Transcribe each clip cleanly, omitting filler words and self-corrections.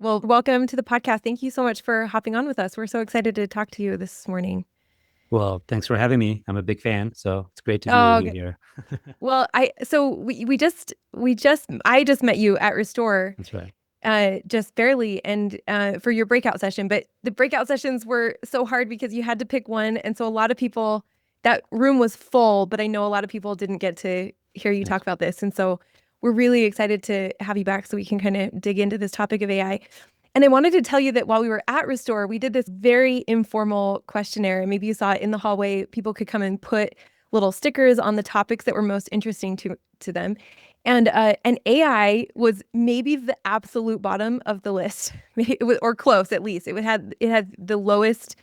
Well, welcome to the podcast. Thank you so much for hopping on with us. We're so excited to talk to you this morning. Well, thanks for having me. I'm a big fan, so it's great to be with Oh, you here. well, I just met you at Restore, That's right. just barely, and for your breakout session. But the breakout sessions were so hard because you had to pick one, and so a lot of people, that room was full. But I know a lot of people didn't get to hear you talk That's about this, and so we're really excited to have you back so we can kind of dig into this topic of AI. And I wanted to tell you that while we were at Restore, we did this very informal questionnaire. Maybe you saw it in the hallway. People could come and put little stickers on the topics that were most interesting to them. And AI was maybe the absolute bottom of the list, or close at least. It had the lowest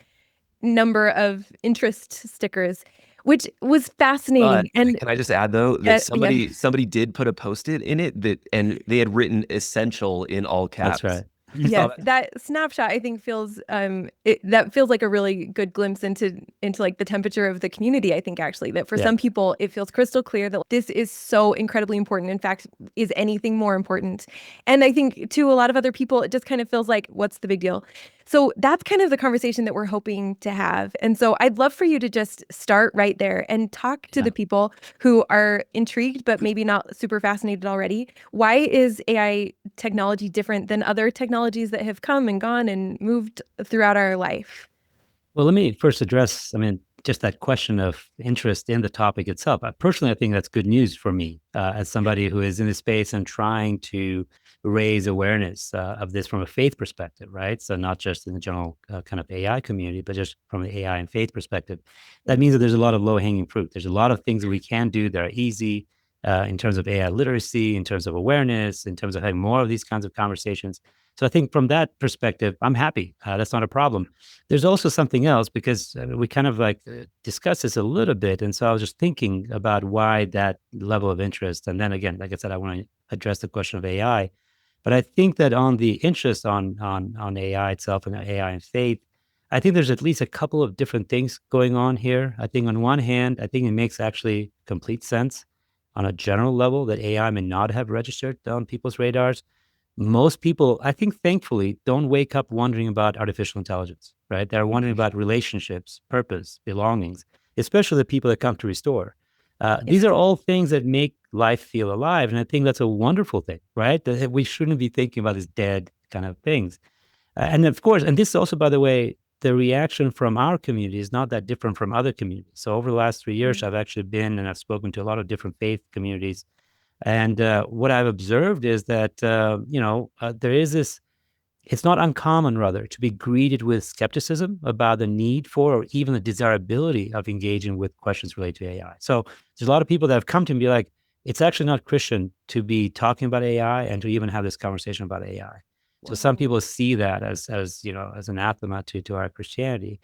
number of interest stickers, which was But fascinating. And can I just add though that yeah, somebody did put a post-it in it and they had written essential in all that's caps. right. You saw yes, that? that snapshot I think that feels like a really good glimpse into like the temperature of the community. I think actually that for Yeah. some people it feels crystal clear that this is so incredibly important. In fact, is anything more important? And I think to a lot of other people it just kind of feels like what's the big deal? So that's kind of the conversation that we're hoping to have. And so I'd love for you to just start right there and talk to Yeah. the people who are intrigued but maybe not super fascinated already. Why is AI technology different than other technologies that have come and gone and moved throughout our life? Well, let me first address, just that question of interest in the topic itself. Personally, I think that's good news for me as somebody who is in the space and trying to raise awareness of this from a faith perspective, right? So not just in the general kind of AI community, but just from the AI and faith perspective. That means that there's a lot of low-hanging fruit. There's a lot of things that we can do that are easy in terms of AI literacy, in terms of awareness, in terms of having more of these kinds of conversations. So I think from that perspective, I'm happy. That's not a problem. There's also something else because we kind of discussed this a little bit. And so I was just thinking about why that level of interest. And then again, like I said, I want to address the question of AI. But I think that on the interest on AI itself and AI and faith, I think there's at least a couple of different things going on here. I think on one hand, I think it makes actually complete sense on a general level that AI may not have registered on people's radars. Most people, I think, thankfully, don't wake up wondering about artificial intelligence, right? They're wondering about relationships, purpose, belongings, especially the people that come to Restore. Yes. These are all things that make life feel alive. And I think that's a wonderful thing, right? That we shouldn't be thinking about these dead kind of things. And of course, and this is also, by the way, the reaction from our community is not that different from other communities. So over the last 3 years, I've actually been and I've spoken to a lot of different faith communities. And what I've observed is that, there is this, it's not uncommon, rather, to be greeted with skepticism about the need for or even the desirability of engaging with questions related to AI. So there's a lot of people that have come to me and be like, it's actually not Christian to be talking about AI and to even have this conversation about AI. So some Wow. people see that as anathema to our Christianity.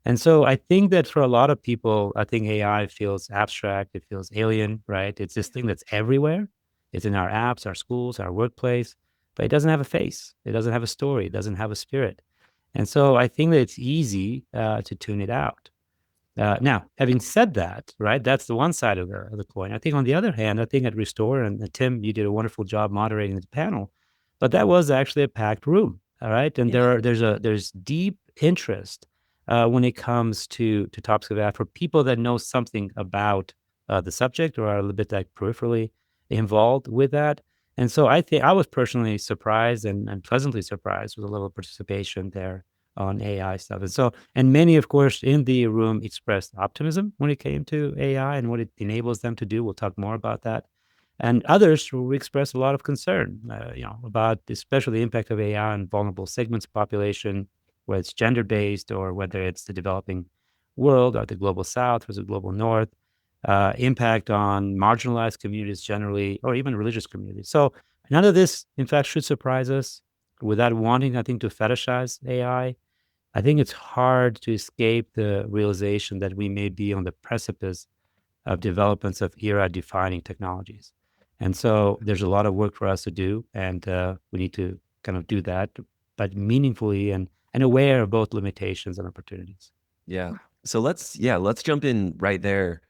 And so I think that for a lot of people, I think AI feels abstract, it feels alien, right? It's this thing that's everywhere. It's in our apps, our schools, our workplace, but it doesn't have a face. It doesn't have a story. It doesn't have a spirit. And so I think that it's easy to tune it out. Now, having said that, right, that's the one side of the coin. I think on the other hand, I think at Restore, and Tim, you did a wonderful job moderating the panel, but that was actually a packed room. All right. And Yeah. there's deep interest when it comes to topics of that for people that know something about the subject or are a little bit like peripherally involved with that. And so I think I was personally surprised and pleasantly surprised with the level of participation there on AI stuff. And so, and many, of course, in the room expressed optimism when it came to AI and what it enables them to do. We'll talk more about that. And others who expressed a lot of concern, about especially the impact of AI on vulnerable segments of population, whether it's gender-based or whether it's the developing world or the global south versus the global north, impact on marginalized communities generally, or even religious communities. So none of this, in fact, should surprise us. Without wanting, I think, to fetishize AI, I think it's hard to escape the realization that we may be on the precipice of developments of era-defining technologies. And so there's a lot of work for us to do, and we need to kind of do that, but meaningfully and aware of both limitations and opportunities. Yeah. So let's jump in right there.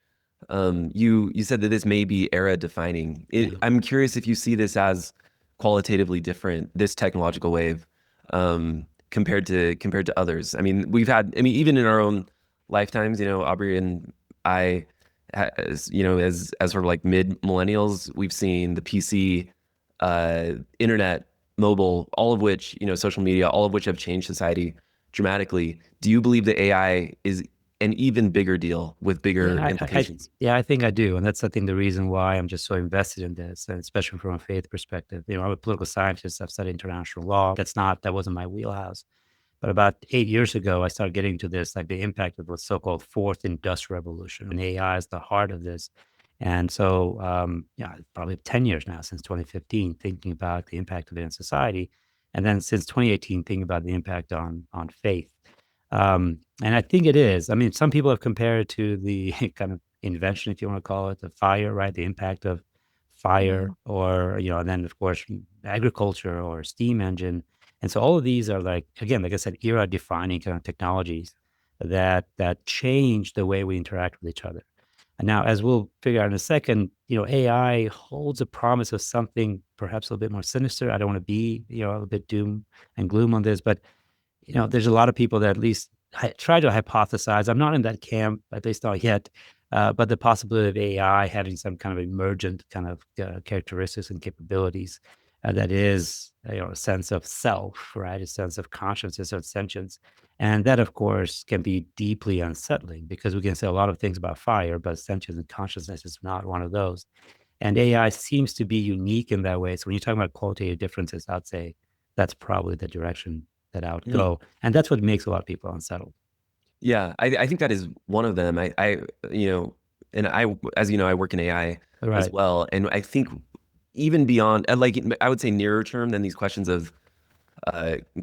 You said that this may be era defining. Yeah. I'm curious if you see this as qualitatively different, this technological wave, compared to others. I mean, even in our own lifetimes, Aubrey and I, as sort of like mid millennials, we've seen the PC, internet, mobile, all of which, social media, all of which have changed society dramatically. Do you believe that AI is an even bigger deal with bigger implications? I think I do. And that's, I think, the reason why I'm just so invested in this, and especially from a faith perspective. I'm a political scientist. I've studied international law. That wasn't my wheelhouse. But about 8 years ago, I started getting to this, like the impact of the so-called fourth industrial revolution. And AI is the heart of this. And so, probably 10 years now, since 2015, thinking about the impact of it in society. And then since 2018, thinking about the impact on faith. And I think it is. I mean, some people have compared it to the kind of invention, if you want to call it, the fire, right? The impact of fire, or, and then of course, agriculture or steam engine. And so all of these are, like, again, like I said, era defining kind of technologies that change the way we interact with each other. And now, as we'll figure out in a second, AI holds a promise of something perhaps a little bit more sinister. I don't want to be, a little bit doom and gloom on this, but there's a lot of people that at least try to hypothesize. I'm not in that camp, at least not yet, but the possibility of AI having some kind of emergent kind of characteristics and capabilities that is, a sense of self, right? A sense of consciousness or sentience. And that, of course, can be deeply unsettling, because we can say a lot of things about fire, but sentience and consciousness is not one of those. And AI seems to be unique in that way. So when you're talking about qualitative differences, I'd say that's probably the direction that I would go. And that's what makes a lot of people unsettled. Yeah, I think that is one of them. And as you know, I work in AI as well. And I think even beyond, like, I would say nearer term than these questions of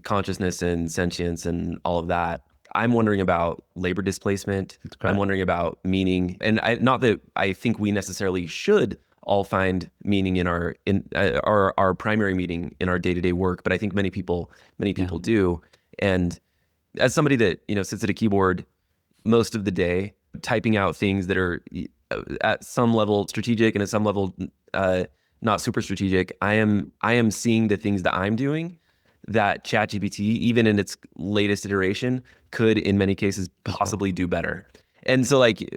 consciousness and sentience and all of that, I'm wondering about labor displacement. I'm wondering about meaning. And not that I think we necessarily should all find meaning in our primary meaning in our day-to-day work, but I think many people do. And as somebody that sits at a keyboard most of the day, typing out things that are at some level strategic and at some level not super strategic, I am seeing the things that I'm doing that ChatGPT, even in its latest iteration, could in many cases possibly do better. And so, like,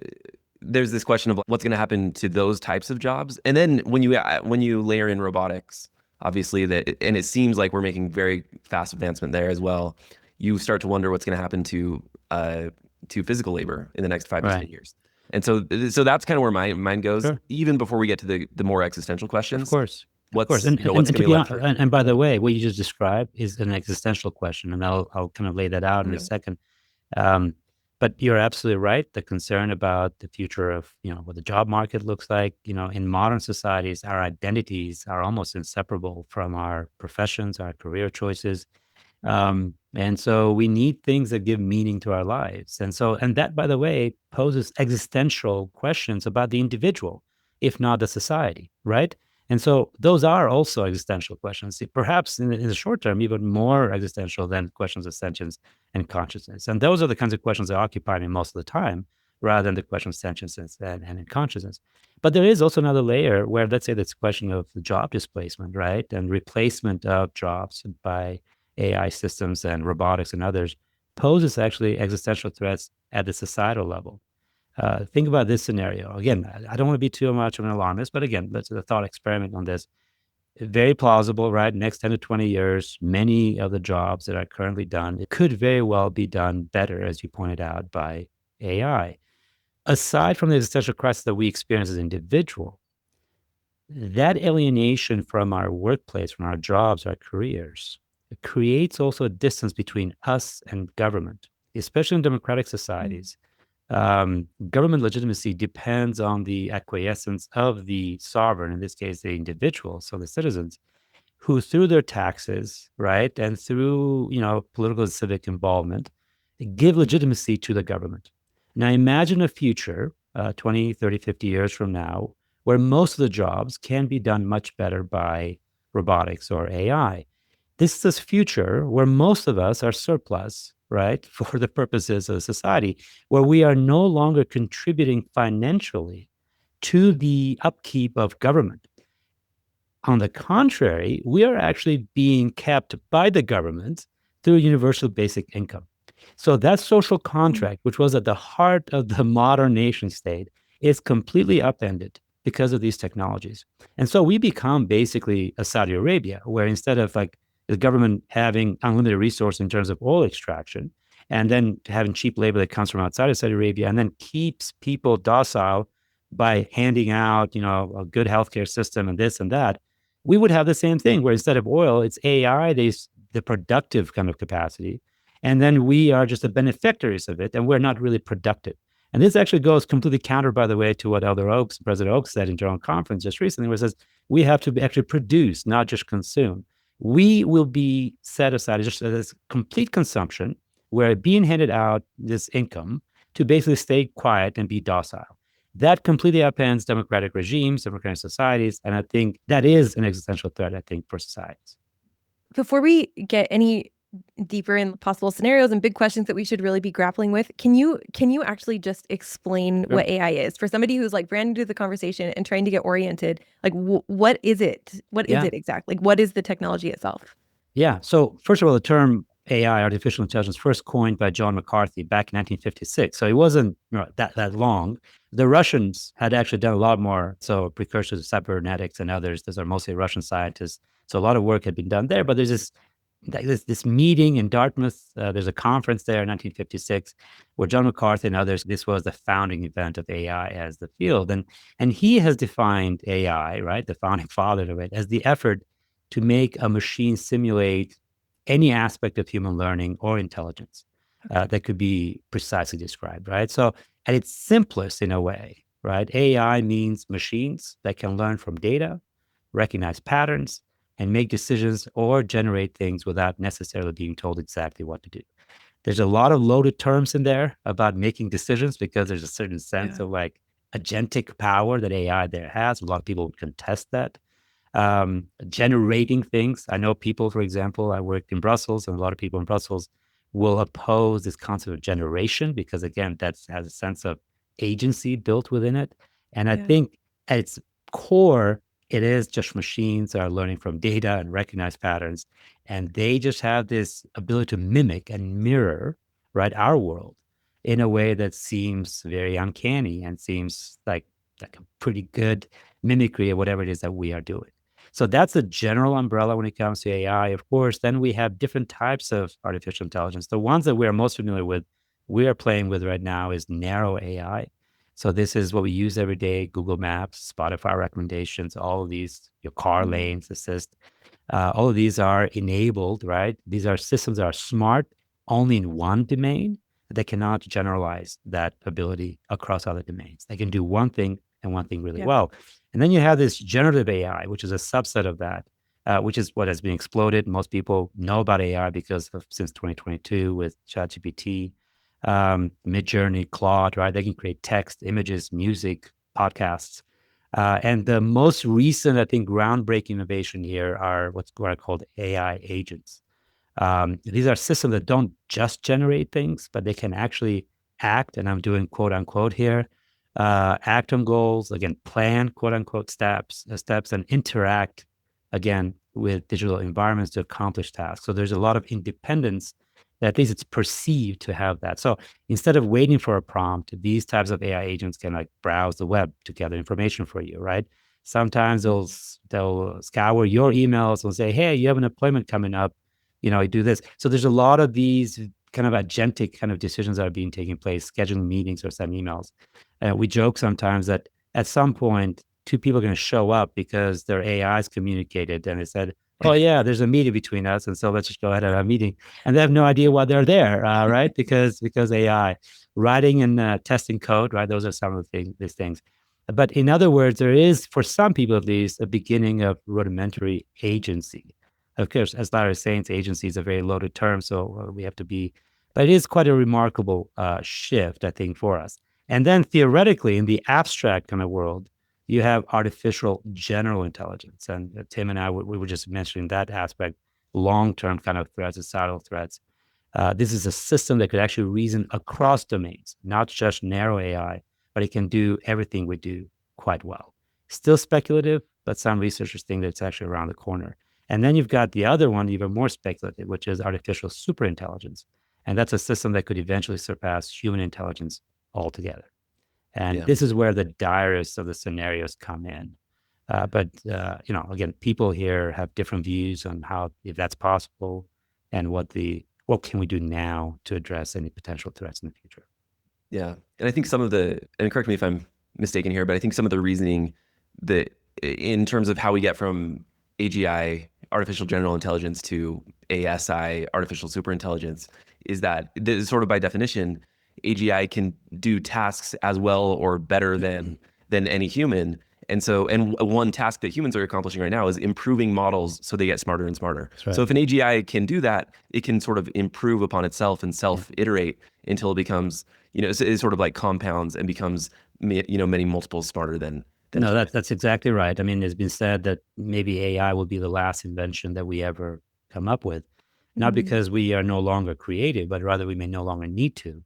there's this question of what's going to happen to those types of jobs. And then when you layer in robotics, obviously, and it seems like we're making very fast advancement there as well, you start to wonder what's going to happen to physical labor in the next 5 to 10 years. And so that's kind of where my mind goes, even before we get to the more existential questions. Of course. What's going to be left? And by the way, what you just described is an existential question, and I'll kind of lay that out in a second. But you're absolutely right. The concern about the future of, what the job market looks like, in modern societies, our identities are almost inseparable from our professions, our career choices. And so we need things that give meaning to our lives. And that, by the way, poses existential questions about the individual, if not the society, right? And so those are also existential questions, perhaps in the short term, even more existential than questions of sentience and consciousness. And those are the kinds of questions that occupy me most of the time, rather than the question of sentience and consciousness. But there is also another layer where, let's say, this question of the job displacement, right? And replacement of jobs by AI systems and robotics and others poses actually existential threats at the societal level. Think about this scenario. Again, I don't want to be too much of an alarmist, but again, let's do a thought experiment on this. Very plausible, right? Next 10 to 20 years, many of the jobs that are currently done, it could very well be done better, as you pointed out, by AI. Aside from the existential crisis that we experience as individuals, that alienation from our workplace, from our jobs, our careers, it creates also a distance between us and government, especially in democratic societies. Government legitimacy depends on the acquiescence of the sovereign, in this case, the individual, so the citizens, who through their taxes, right, and through, political and civic involvement, give legitimacy to the government. Now, imagine a future, 20, 30, 50 years from now, where most of the jobs can be done much better by robotics or AI. This is a future where most of us are surplus, right, for the purposes of society, where we are no longer contributing financially to the upkeep of government. On the contrary, we are actually being kept by the government through universal basic income. So that social contract, which was at the heart of the modern nation state, is completely upended because of these technologies. And so we become basically a Saudi Arabia, where instead of like the government having unlimited resource in terms of oil extraction, and then having cheap labor that comes from outside of Saudi Arabia, and then keeps people docile by handing out, a good healthcare system and this and that, we would have the same thing where instead of oil, it's AI, the productive kind of capacity. And then we are just the beneficiaries of it, and we're not really productive. And this actually goes completely counter, by the way, to what President Oaks said in General Conference just recently, where it says we have to actually produce, not just consume. We will be set aside just as complete consumption, where being handed out this income to basically stay quiet and be docile. That completely upends democratic regimes, democratic societies, and I think that is an existential threat, I think, for societies. Before we get any deeper in possible scenarios and big questions that we should really be grappling with, can you actually just explain what AI is for somebody who's like brand new to the conversation and trying to get oriented? Like, what is it? What is it exactly? Like, what is the technology itself? Yeah. So first of all, the term AI, artificial intelligence, first coined by John McCarthy back in 1956. So it wasn't that long. The Russians had actually done a lot more. So precursors of cybernetics and others, those are mostly Russian scientists. So a lot of work had been done there. But there's this meeting in Dartmouth. There's a conference there in 1956 where John McCarthy and others, this was the founding event of AI as the field. And he has defined AI, right, the founding father of it, as the effort to make a machine simulate any aspect of human learning or intelligence that could be precisely described, right? So at its simplest in a way, right, AI means machines that can learn from data, recognize patterns, and make decisions or generate things without necessarily being told exactly what to do. There's a lot of loaded terms in there about making decisions because there's a certain sense of like agentic power that AI there has. A lot of people would contest that. Generating things. I know people, for example, I worked in Brussels, and a lot of people in Brussels will oppose this concept of generation because, again, that has a sense of agency built within it. And I think at its core, it is just machines that are learning from data and recognize patterns. And they just have this ability to mimic and mirror, right, our world in a way that seems very uncanny and seems like a pretty good mimicry of whatever it is that we are doing. So that's a general umbrella when it comes to AI. Of course, then we have different types of artificial intelligence. The ones that we are most familiar with, we are playing with right now is narrow AI. So this is what we use every day: Google Maps, Spotify recommendations, all of these, your car lanes assist. All of these are enabled, right? These are systems that are smart only in one domain. They cannot generalize that ability across other domains. They can do one thing and one thing really well. And then you have this generative AI, which is a subset of that, which is what has been exploded. Most people know about AI because of since 2022 with ChatGPT, Midjourney, Claude, right? They can create text, images, music, podcasts. And the most recent, I think, groundbreaking innovation here are what are called AI agents. These are systems that don't just generate things, but they can actually act, and I'm doing quote unquote here, act on goals, again, plan quote unquote steps and interact again with digital environments to accomplish tasks. So there's a lot of independence that at least it's perceived to have that. So instead of waiting for a prompt, these types of AI agents can like browse the web to gather information for you, right? Sometimes they'll scour your emails and say, hey, you have an appointment coming up, you do this. So there's a lot of these kind of agentic kind of decisions that are being taking place, scheduling meetings or sending emails. We joke sometimes that at some point, two people are going to show up because their AIs communicated and it said, oh yeah, there's a meeting between us, and so let's just go ahead and have a meeting. And they have no idea why they're there, right? Because AI, writing and testing code, right? Those are some of these things. But in other words, there is, for some people at least, a beginning of rudimentary agency. Of course, as Larry was saying, agency is a very loaded term, so we have to be, but it is quite a remarkable shift, I think, for us. And then theoretically, in the abstract kind of world, you have artificial general intelligence. And Tim and I, we were just mentioning that aspect, long-term kind of threats, societal threats. This is a system that could actually reason across domains, not just narrow AI, but it can do everything we do quite well. Still speculative, but some researchers think that it's actually around the corner. And then you've got the other one, even more speculative, which is artificial superintelligence. And that's a system that could eventually surpass human intelligence altogether. And this is where the direst of the scenarios come in. But again, people here have different views on how, if that's possible, and what can we do now to address any potential threats in the future. Yeah. And I think and correct me if I'm mistaken here, but I think some of the reasoning that in terms of how we get from AGI, artificial general intelligence, to ASI, artificial superintelligence, is that sort of by definition, AGI can do tasks as well or better than any human. And one task that humans are accomplishing right now is improving models so they get smarter and smarter. Right. So if an AGI can do that, it can sort of improve upon itself and self-iterate until it becomes, it sort of like compounds and becomes, many multiples smarter than. No, that's exactly right. I mean, it's been said that maybe AI will be the last invention that we ever come up with, not because we are no longer creative, but rather we may no longer need to.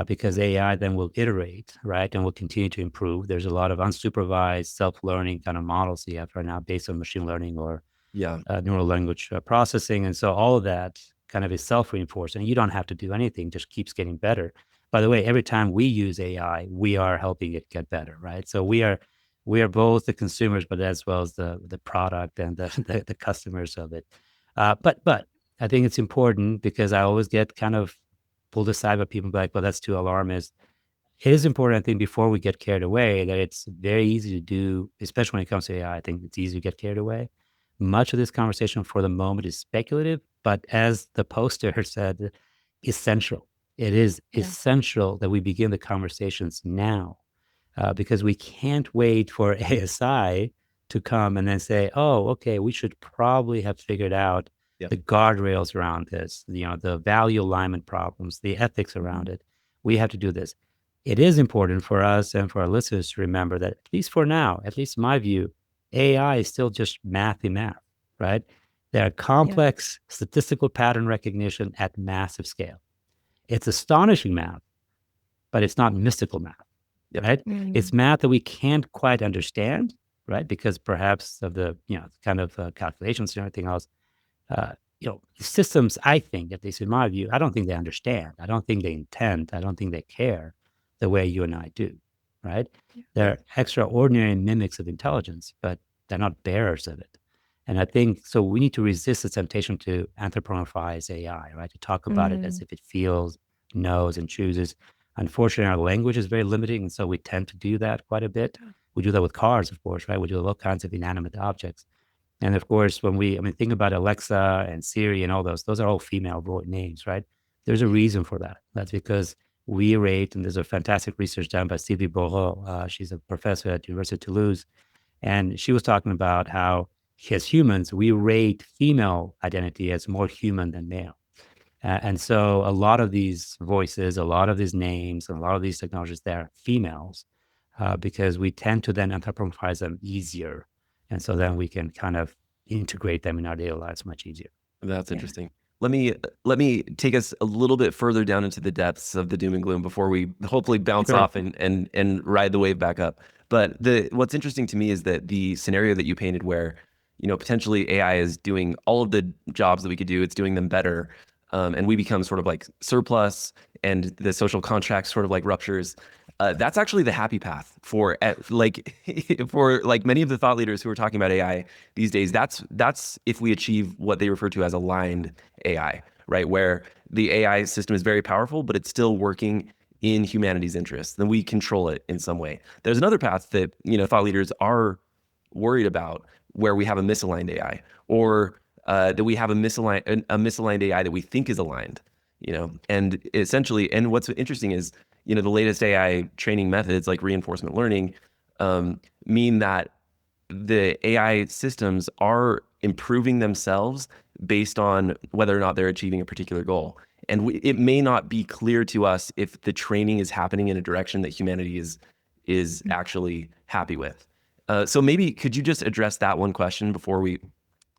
Because AI then will iterate, right, and will continue to improve. There's a lot of unsupervised self-learning kind of models you have right now based on machine learning or neural language processing. And so all of that kind of is self-reinforcing. You don't have to do anything, just keeps getting better. By the way, every time we use AI, we are helping it get better, right? So we are both the consumers, but as well as the product and the customers of it. But I think it's important, because I always get kind of pulled aside by people like, well, that's too alarmist. It is important, I think, before we get carried away, that it's very easy to do, especially when it comes to AI. I think it's easy to get carried away. Much of this conversation for the moment is speculative, but as the poster said, essential. It is essential that we begin the conversations now, because we can't wait for ASI to come and then say, oh, okay, we should probably have figured out the guardrails around this, the value alignment problems, the ethics around it. We have to do this. It is important for us and for our listeners to remember that, at least for now, at least in my view, AI is still just mathy math, right? There are complex statistical pattern recognition at massive scale. It's astonishing math, but it's not mystical math, right? It's math that we can't quite understand, right? Because perhaps of the, kind of calculations and everything else. Systems, I think, at least in my view, I don't think they understand. I don't think they intend. I don't think they care the way you and I do, right? They're extraordinary mimics of intelligence, but they're not bearers of it. And I think, so we need to resist the temptation to anthropomorphize AI, right? To talk about it as if it feels, knows, and chooses. Unfortunately, our language is very limiting, and so we tend to do that quite a bit. We do that with cars, of course, right? We do all kinds of inanimate objects. And of course, think about Alexa and Siri and all those are all female names, right? There's a reason for that. That's because we rate, and there's a fantastic research done by Sylvie Bourreau. She's a professor at University of Toulouse. And she was talking about how, as humans, we rate female identity as more human than male. And so a lot of these voices, a lot of these names, and a lot of these technologies, they're females, because we tend to then anthropomorphize them easier. And so then we can kind of integrate them in our daily lives much easier. That's interesting. Let me take us a little bit further down into the depths of the doom and gloom before we hopefully bounce off and ride the wave back up. But what's interesting to me is that the scenario that you painted, where potentially AI is doing all of the jobs that we could do, it's doing them better, and we become sort of like surplus, and the social contract sort of like ruptures. That's actually the happy path for many of the thought leaders who are talking about AI these days. That's if we achieve what they refer to as aligned AI, right? Where the AI system is very powerful, but it's still working in humanity's interests. Then we control it in some way. There's another path that thought leaders are worried about, where we have a misaligned AI, or that we have a misaligned AI that we think is aligned. And essentially, and what's interesting is, the latest AI training methods like reinforcement learning mean that the AI systems are improving themselves based on whether or not they're achieving a particular goal. And it may not be clear to us if the training is happening in a direction that humanity is actually happy with. So maybe could you just address that one question before we,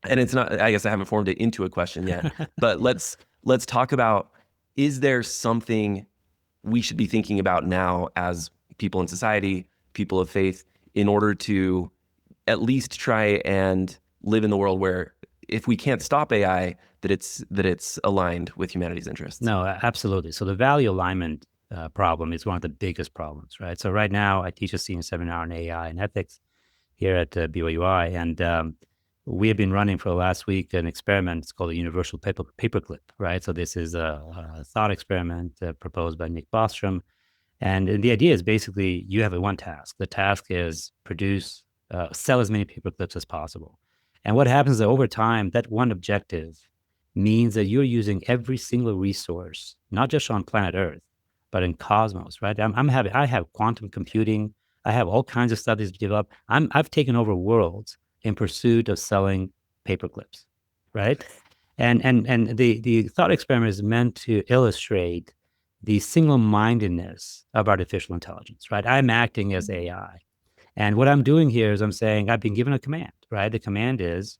and it's not, I guess I haven't formed it into a question yet, but let's talk about, is there something we should be thinking about now as people in society, people of faith, in order to at least try and live in the world where if we can't stop AI, that it's aligned with humanity's interests. No, absolutely. So the value alignment problem is one of the biggest problems, right? So right now, I teach a senior seminar on AI and ethics here at BYUI, and we have been running for the last week an experiment. It's called a universal paperclip, right? So this is a thought experiment proposed by Nick Bostrom, and the idea is basically you have one task. The task is sell as many paperclips as possible. And what happens is that over time, that one objective means that you're using every single resource, not just on planet Earth, but in cosmos, right? I have quantum computing. I have all kinds of stuff that's developed. I've taken over worlds in pursuit of selling paperclips, right? And the thought experiment is meant to illustrate the single-mindedness of artificial intelligence, right? I'm acting as AI. And what I'm doing here is I'm saying I've been given a command, right? The command is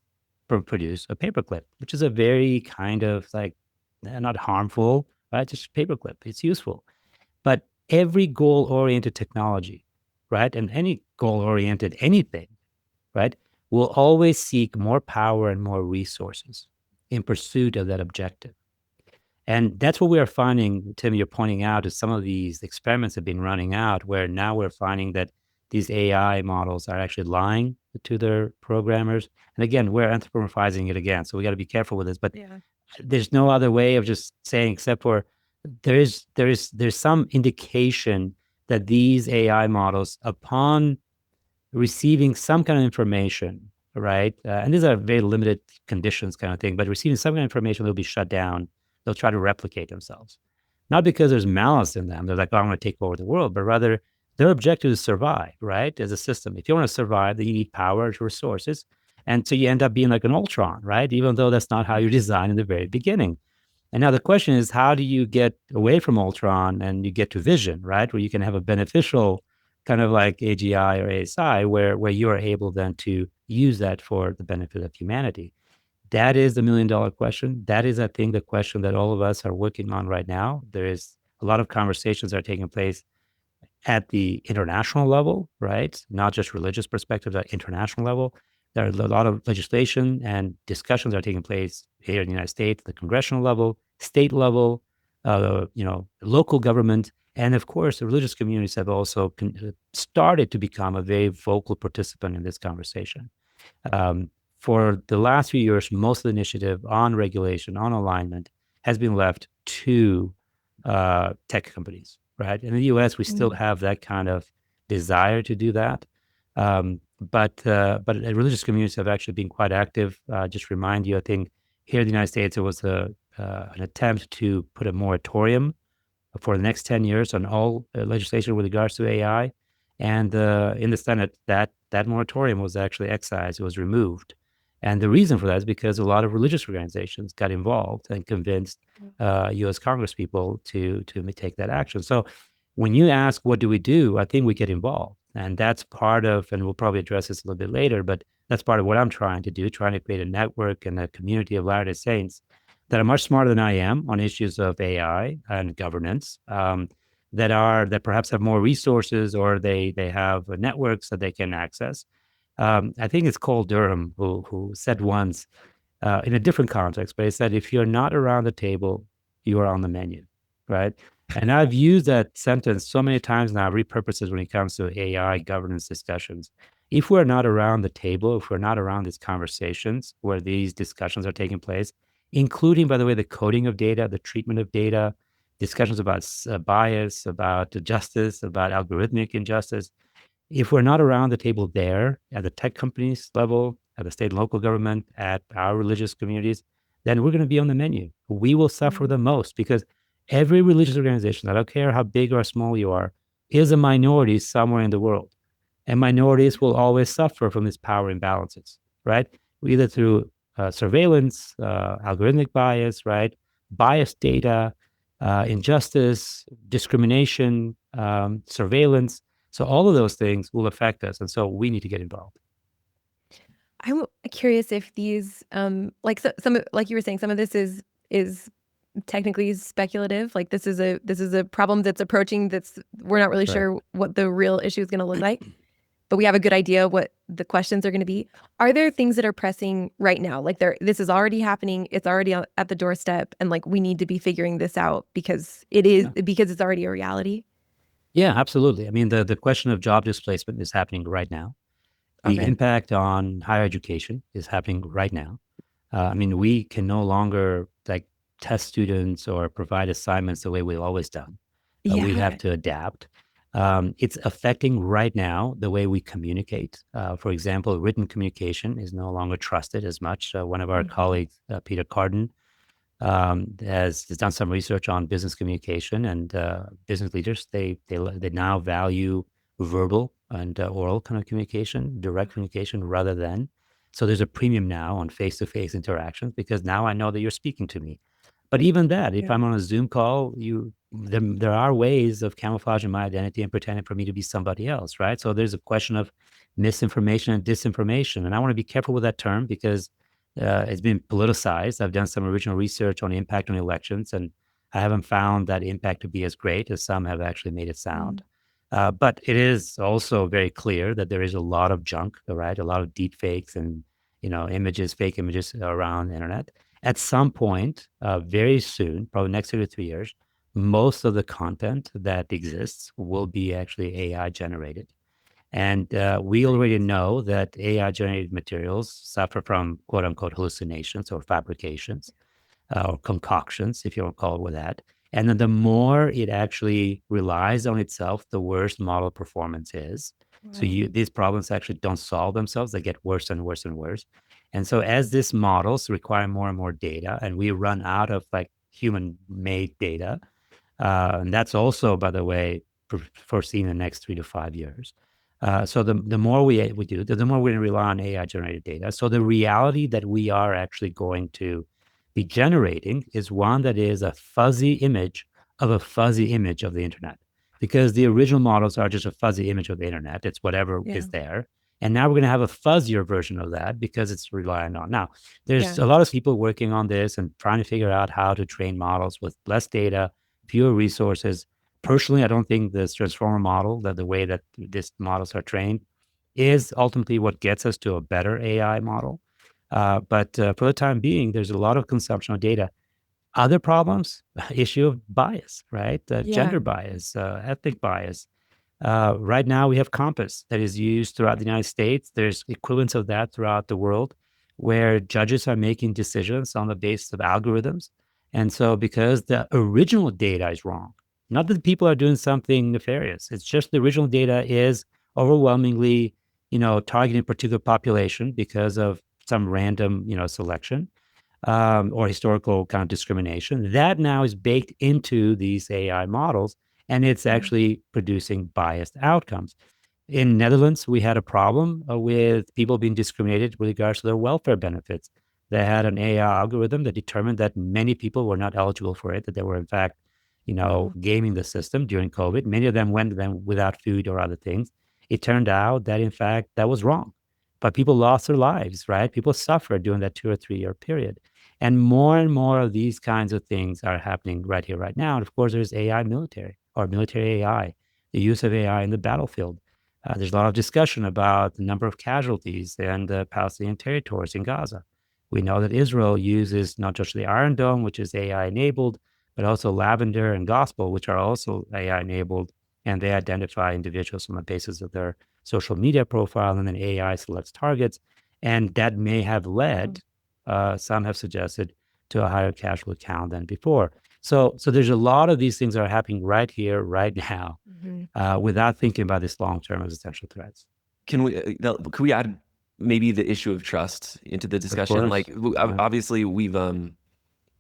produce a paperclip, which is a very kind of like not harmful, right? Just paperclip. It's useful. But every goal-oriented technology, right? And any goal-oriented anything, right, will always seek more power and more resources in pursuit of that objective. And that's what we are finding, Tim, you're pointing out, is some of these experiments have been running out where now we're finding that these AI models are actually lying to their programmers. And again, we're anthropomorphizing it again. So we got to be careful with this. But there's no other way of just saying, except for there's some indication that these AI models, upon receiving some kind of information, right? And these are very limited conditions kind of thing, but receiving some kind of information, they'll be shut down. They'll try to replicate themselves. Not because there's malice in them. They're like, oh, I'm going to take over the world, but rather their objective is to survive, right? As a system. If you want to survive, then you need power, resources. And so you end up being like an Ultron, right? Even though that's not how you're designed in the very beginning. And now the question is, how do you get away from Ultron and you get to vision, right? Where you can have a beneficial kind of like AGI or ASI, where you are able then to use that for the benefit of humanity. That is the million-dollar question. That is, I think, the question that all of us are working on right now. There is a lot of conversations that are taking place at the international level, right? Not just religious perspectives, at international level. There are a lot of legislation and discussions that are taking place here in the United States, the congressional level, state level, local government. And of course, the religious communities have also started to become a very vocal participant in this conversation. For the last few years, most of the initiative on regulation, on alignment, has been left to tech companies, right? In the U.S., we still have that kind of desire to do that. But religious communities have actually been quite active. Just remind you, I think here in the United States, there was an attempt to put a moratorium for the next 10 years on all legislation with regards to AI. And in the Senate, that moratorium was actually excised. It was removed. And the reason for that is because a lot of religious organizations got involved and convinced U.S. Congress people to take that action. So when you ask, what do we do? I think we get involved. And that's part of, and we'll probably address this a little bit later, but that's part of what I'm trying to do, trying to create a network and a community of Latter-day Saints that are much smarter than I am on issues of AI and governance, that perhaps have more resources, or they have networks that they can access. I think it's Cole Durham who said once, in a different context, but he said, if you're not around the table, you are on the menu, right? And I've used that sentence so many times now, repurposed it when it comes to AI governance discussions. If we're not around the table, if we're not around these conversations where these discussions are taking place, including, by the way, the coding of data, the treatment of data, discussions about bias, about justice, about algorithmic injustice, if we're not around the table there at the tech companies level, at the state and local government, at our religious communities, then we're going to be on the menu. We will suffer the most, because every religious organization, I don't care how big or small you are, is a minority somewhere in the world. And minorities will always suffer from these power imbalances, right? Either through surveillance, algorithmic bias, right? Biased data, injustice, discrimination, surveillance. So all of those things will affect us. And so we need to get involved. I'm curious if these, some like you were saying, some of this is technically speculative. Like this is a problem that's approaching. We're not really sure what the real issue is going to look like, but we have a good idea what the questions are going to be. Are there things that are pressing right now? Like this is already happening. It's already at the doorstep, and like we need to be figuring this out because it's already a reality. Yeah, absolutely. I mean, the question of job displacement is happening right now. The Okay. impact on higher education is happening right now. I mean, we can no longer like test students or provide assignments the way we've always done. We have Yeah. to adapt. It's affecting right now the way we communicate. For example, written communication is no longer trusted as much. One of our colleagues, Peter Carden, has done some research on business communication, and business leaders, they now value verbal and oral kind of communication, direct communication rather than. So there's a premium now on face-to-face interactions because now I know that you're speaking to me. But even that, if I'm on a Zoom call, there are ways of camouflaging my identity and pretending for me to be somebody else, right? So there's a question of misinformation and disinformation, and I want to be careful with that term because it's been politicized. I've done some original research on the impact on elections, and I haven't found that impact to be as great as some have actually made it sound. But it is also very clear that there is a lot of junk, right? A lot of deep fakes and images, fake images around the internet. At some point, very soon, probably next 2 to 3 years, most of the content that exists will be actually AI generated. And we already know that AI-generated materials suffer from quote-unquote hallucinations or fabrications or concoctions, if you want to call it with that. And then the more it actually relies on itself, the worse model performance is. Wow. So these problems actually don't solve themselves. They get worse and worse and worse. And so as these models require more and more data, and we run out of like human-made data, and that's also, by the way, foreseen in the next 3 to 5 years. So the more we do, the more we're going to rely on AI-generated data. So the reality that we are actually going to be generating is one that is a fuzzy image of a fuzzy image of the internet, because the original models are just a fuzzy image of the internet. It's whatever is there. And now we're going to have a fuzzier version of that because it's relying on. Now, there's a lot of people working on this and trying to figure out how to train models with less data, fewer resources. Personally, I don't think this transformer model, that the way that these models are trained, is ultimately what gets us to a better AI model. But for the time being, there's a lot of consumption of data. Other problems, issue of bias, right? Gender bias, ethnic bias. Right now, we have Compass that is used throughout the United States. There's equivalents of that throughout the world, where judges are making decisions on the basis of algorithms. And so because the original data is wrong, not that people are doing something nefarious, it's just the original data is overwhelmingly, targeting a particular population because of some random, selection or historical kind of discrimination. That now is baked into these AI models, and it's actually producing biased outcomes. In Netherlands, we had a problem with people being discriminated with regards to their welfare benefits. They had an AI algorithm that determined that many people were not eligible for it, that they were in fact, gaming the system during COVID. Many of them went without food or other things. It turned out that in fact that was wrong, but people lost their lives, right? People suffered during that 2 or 3 year period. And more of these kinds of things are happening right here, right now. And of course, there's AI military or military AI, the use of AI in the battlefild. There's a lot of discussion about the number of casualties in the Palestinian territories in Gaza. We know that Israel uses not just the Iron Dome, which is AI enabled, but also Lavender and Gospel, which are also AI enabled. And they identify individuals on the basis of their social media profile, and then AI selects targets. And that may have led, some have suggested, to a higher casualty count than before. So there's a lot of these things that are happening right here, right now, without thinking about this long-term existential threats. Can we add maybe the issue of trust into the discussion? Like, obviously, we've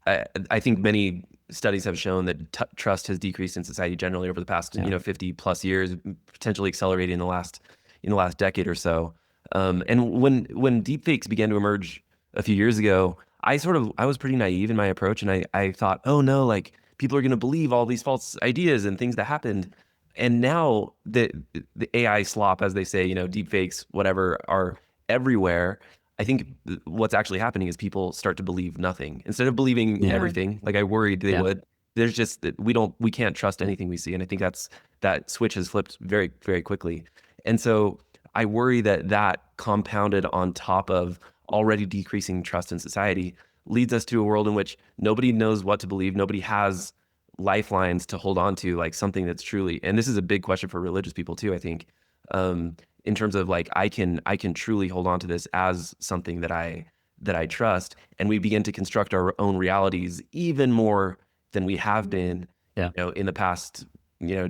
I think many studies have shown that trust has decreased in society generally over the past 50 plus years, potentially accelerating in the last decade or so. And when deepfakes began to emerge a few years ago, I was pretty naive in my approach, and I thought, oh no, like people are going to believe all these false ideas and things that happened. And now the AI slop, as they say, deepfakes, whatever, are everywhere. I think what's actually happening is people start to believe nothing instead of believing everything. Like I worried they would. There's just that we can't trust anything we see, and I think that switch has flipped very, very quickly. And so I worry that compounded on top of already decreasing trust in society leads us to a world in which nobody knows what to believe. Nobody has lifelines to hold on to, like something that's truly, and this is a big question for religious people too, I think, in terms of like, I can truly hold on to this as something that I trust. And we begin to construct our own realities even more than we have been, in the past,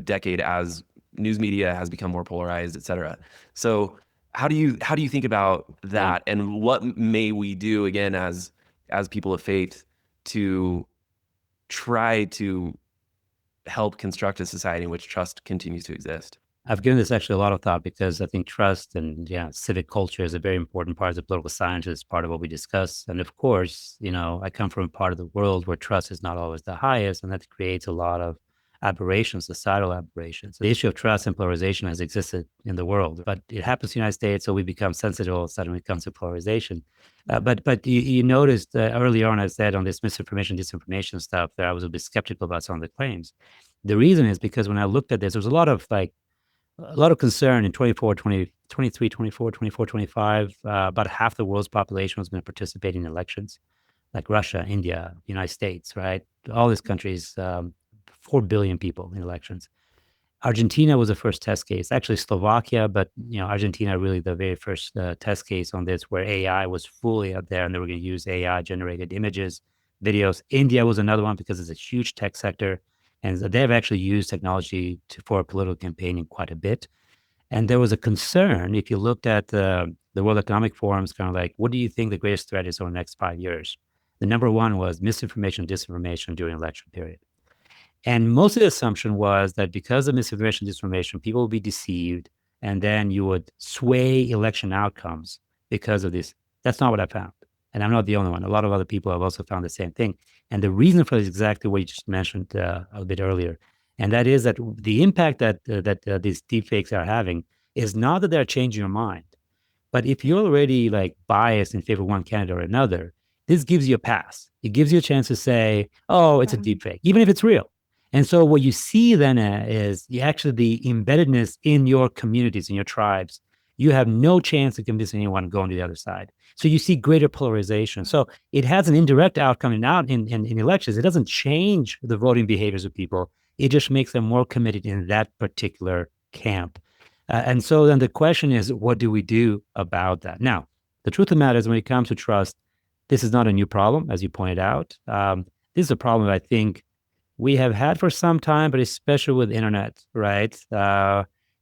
decade, as news media has become more polarized, et cetera. So how do you think about that, and what may we do again as people of faith to try to help construct a society in which trust continues to exist? I've given this actually a lot of thought, because I think trust and civic culture is a very important part of the political science. It's part of what we discuss. And of course, I come from a part of the world where trust is not always the highest, and that creates a lot of aberrations, societal aberrations. The issue of trust and polarization has existed in the world, but it happens in the United States, so we become sensitive all of a sudden when it comes to polarization. But you noticed earlier on, I said on this misinformation, disinformation stuff, that I was a bit skeptical about some of the claims. The reason is because when I looked at this, there was a lot of concern in 24, 25, about half the world's population was going to participate in elections, like Russia, India, United States, right? All these countries, 4 billion people in elections. Argentina was the first test case, actually Slovakia, but Argentina really the very first test case on this, where AI was fully out there and they were going to use AI generated images, videos. India was another one because it's a huge tech sector. And they've actually used technology for political campaigning quite a bit. And there was a concern, if you looked at the World Economic Forum's kind of like, what do you think the greatest threat is over the next 5 years? The number one was misinformation, disinformation during election period. And most of the assumption was that because of misinformation, disinformation, people would be deceived, and then you would sway election outcomes because of this. That's not what I found. And I'm not the only one. A lot of other people have also found the same thing. And the reason for this is exactly what you just mentioned a bit earlier. And that is that the impact that these deepfakes are having is not that they're changing your mind, but if you're already like biased in favor of one candidate or another, this gives you a pass. It gives you a chance to say, oh, it's a deepfake, even if it's real. And so what you see then is the embeddedness in your communities, in your tribes. You have no chance of convincing anyone going to the other side. So you see greater polarization. So it has an indirect outcome in elections. It doesn't change the voting behaviors of people. It just makes them more committed in that particular camp. And so then the question is, what do we do about that? Now, the truth of the matter is, when it comes to trust, this is not a new problem, as you pointed out. This is a problem I think we have had for some time, but especially with internet, right?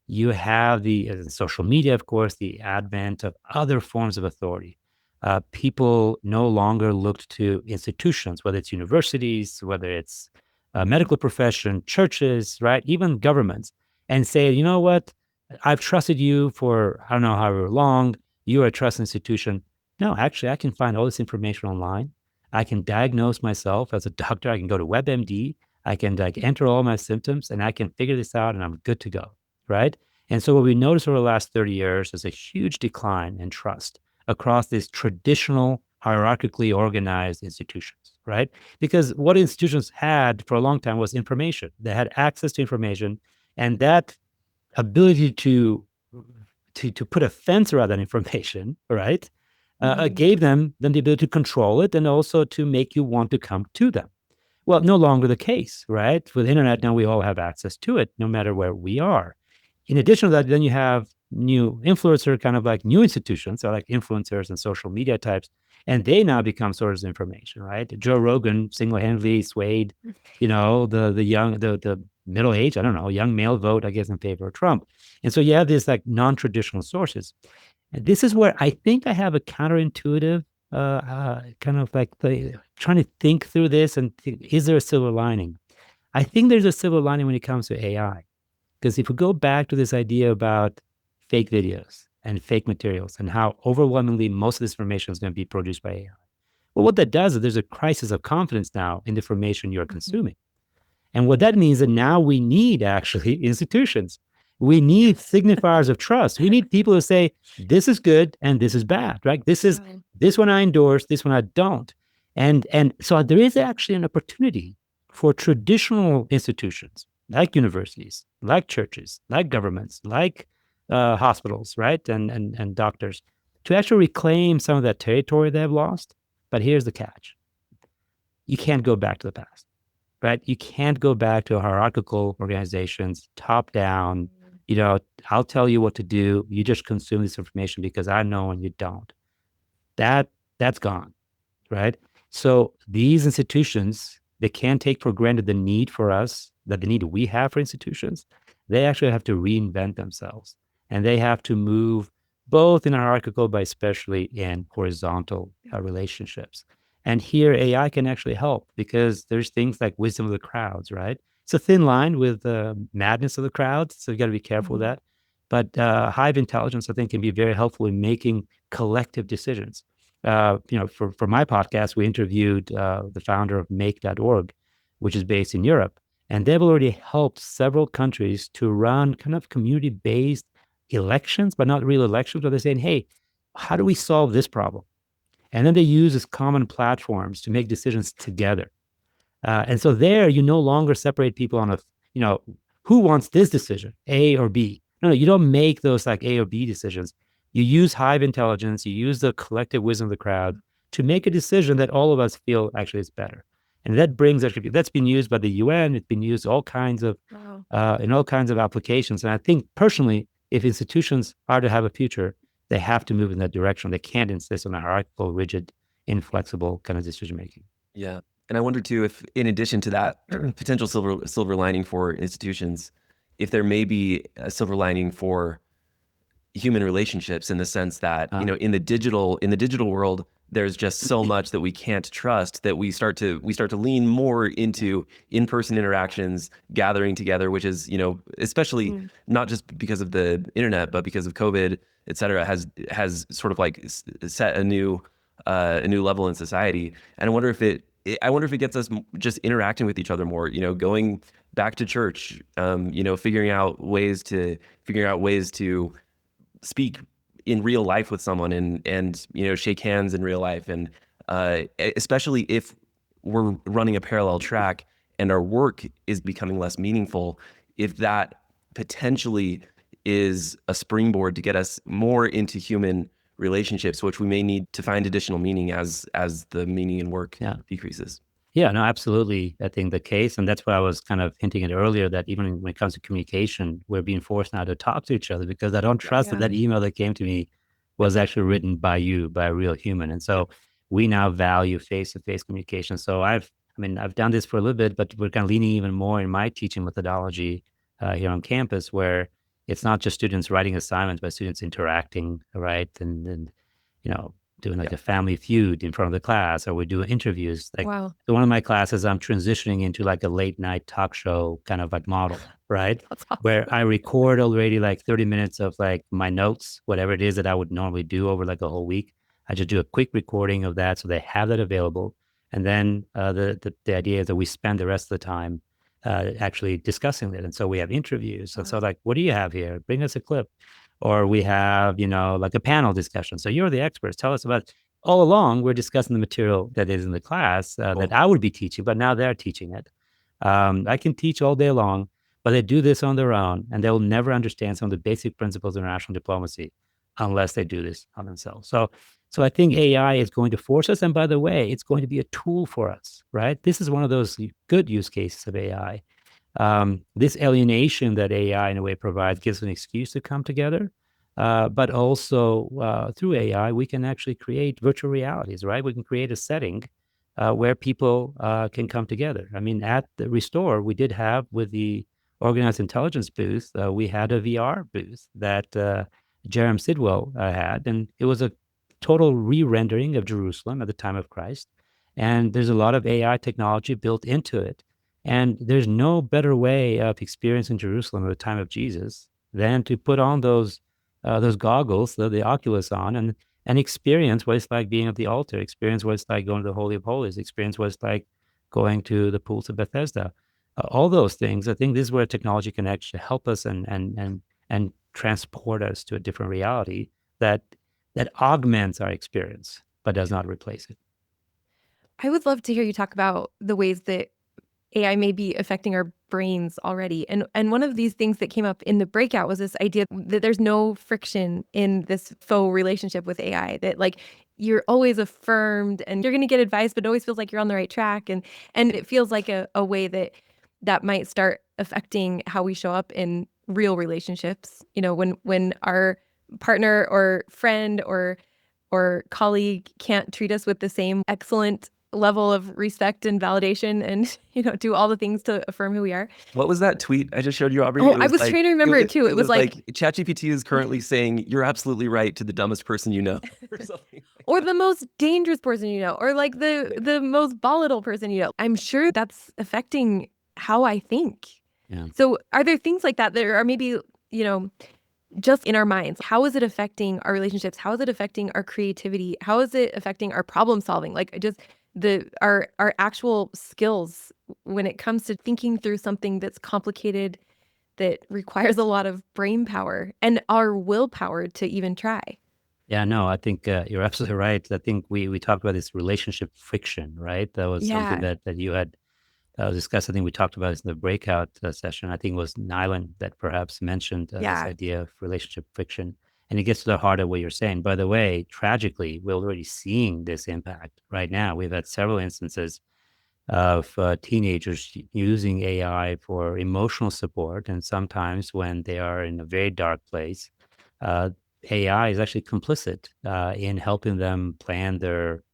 You have the social media, of course, the advent of other forms of authority. People no longer looked to institutions, whether it's universities, whether it's medical profession, churches, right? Even governments, and say, you know what? I've trusted you for, I don't know, however long. You're a trust institution. No, actually, I can find all this information online. I can diagnose myself as a doctor. I can go to WebMD. I can enter all my symptoms, and I can figure this out, and I'm good to go, right? And so what we noticed over the last 30 years is a huge decline in trust across these traditional, hierarchically organized institutions, right? Because what institutions had for a long time was information. They had access to information, and that ability to put a fence around that information, right, gave them then the ability to control it and also to make you want to come to them. Well, no longer the case, right? With internet, now we all have access to it, no matter where we are. In addition to that, then you have new influencer, kind of like new institutions, so like influencers and social media types, and they now become sources of information, right? Joe Rogan single-handedly swayed, the middle-aged, I don't know, young male vote, I guess, in favor of Trump. And so you have these like non-traditional sources. And this is where I think I have a counterintuitive kind of like trying to think through this and think, is there a silver lining? I think there's a silver lining when it comes to AI. Because if we go back to this idea about fake videos and fake materials and how overwhelmingly most of this information is going to be produced by AI, well, what that does is there's a crisis of confidence now in the information you're consuming. And what that means is that now we need actually institutions. We need signifiers of trust. We need people who say, this is good and this is bad, right? This one I endorse, this one I don't. And so there is actually an opportunity for traditional institutions like universities, like churches, like governments, like hospitals, right? And doctors to actually reclaim some of that territory they've lost. But here's the catch. You can't go back to the past, right? You can't go back to hierarchical organizations, top down, I'll tell you what to do. You just consume this information because I know and you don't. That's gone, right? So these institutions, they can't take for granted the need for us, that the need we have for institutions. They actually have to reinvent themselves, and they have to move both in hierarchical, but especially in horizontal relationships. And here AI can actually help, because there's things like wisdom of the crowds, right? It's a thin line with madness of the crowds, so you got to be careful with that. But hive intelligence, I think, can be very helpful in making collective decisions. For my podcast, we interviewed the founder of make.org, which is based in Europe. And they've already helped several countries to run kind of community-based elections, but not real elections, but they're saying, hey, how do we solve this problem? And then they use these common platforms to make decisions together. And so there, you no longer separate people on who wants this decision, A or B. No, you don't make those like A or B decisions. You use hive intelligence, you use the collective wisdom of the crowd to make a decision that all of us feel actually is better. And that brings that's been used by the UN. It's been used in all kinds of applications. And I think personally, if institutions are to have a future, they have to move in that direction. They can't insist on a hierarchical, rigid, inflexible kind of decision making. Yeah. And I wonder too, if in addition to that potential silver lining for institutions, if there may be a silver lining for human relationships, in the sense that, in the digital world, there's just so much that we can't trust, that we start to lean more into in-person interactions, gathering together, which is, especially not just because of the internet, but because of COVID, et cetera, has sort of like set a new level in society. And I wonder if it gets us just interacting with each other more, going back to church, figuring out ways to speak in real life with someone, and shake hands in real life. And especially if we're running a parallel track and our work is becoming less meaningful, if that potentially is a springboard to get us more into human relationships, which we may need to find additional meaning as the meaning in work decreases. Yeah, no, absolutely. I think the case, and that's what I was kind of hinting at earlier, that even when it comes to communication, we're being forced now to talk to each other, because I don't trust that email that came to me was actually written by a real human. And so we now value face-to-face communication. So I've done this for a little bit, but we're kind of leaning even more in my teaching methodology here on campus, where it's not just students writing assignments, but students interacting, right? And doing like a family feud in front of the class, or we do interviews. So one of my classes, I'm transitioning into like a late night talk show kind of like model, right? That's awesome. Where I record already like 30 minutes of like my notes, whatever it is that I would normally do over like a whole week. I just do a quick recording of that, so they have that available. And then the idea is that we spend the rest of the time actually discussing it. And so we have interviews. And so like, what do you have here? Bring us a clip. Or we have, like a panel discussion. So you're the experts. Tell us about, all along, we're discussing the material that is in the class that I would be teaching, but now they're teaching it. I can teach all day long, but they do this on their own, and they'll never understand some of the basic principles of international diplomacy unless they do this on themselves. So I think AI is going to force us. And by the way, it's going to be a tool for us, right? This is one of those good use cases of AI. This alienation that AI in a way provides gives an excuse to come together, but also through AI, we can actually create virtual realities, right? We can create a setting where people can come together. I mean, at the Restore, we did have, with the Organized Intelligence booth, we had a VR booth that Jerem Sidwell had, and it was a total re-rendering of Jerusalem at the time of Christ. And there's a lot of AI technology built into it. And there's no better way of experiencing Jerusalem at the time of Jesus than to put on those goggles, the Oculus on, and experience what it's like being at the altar, experience what it's like going to the Holy of Holies, experience what it's like going to the pools of Bethesda. All those things, I think this is where technology can actually help us and transport us to a different reality that augments our experience, but does not replace it. I would love to hear you talk about the ways that AI may be affecting our brains already. And one of these things that came up in the breakout was this idea that there's no friction in this faux relationship with AI, that like you're always affirmed and you're going to get advice, but it always feels like you're on the right track. And it feels like a way that might start affecting how we show up in real relationships. When our partner or friend or colleague can't treat us with the same excellent level of respect and validation and do all the things to affirm who we are. What was that tweet I just showed you, Aubrey? I was trying to remember it too. It was like ChatGPT is currently saying you're absolutely right to the dumbest person you know, or something. Or the most dangerous person you know, or like the most volatile person you know. I'm sure that's affecting how I think. Yeah. So are there things like that are maybe, just in our minds? How is it affecting our relationships? How is it affecting our creativity? How is it affecting our problem solving? Like just our actual skills when it comes to thinking through something that's complicated, that requires a lot of brain power and our willpower to even try. Yeah, no, I think you're absolutely right. I think we talked about this relationship friction, right? That was something that you had discussed. I think we talked about this in the breakout session. I think it was Nylan that perhaps mentioned this idea of relationship friction. And it gets to the heart of what you're saying. By the way, tragically, we're already seeing this impact right now. We've had several instances of teenagers using AI for emotional support. And sometimes when they are in a very dark place, AI is actually complicit in helping them plan their,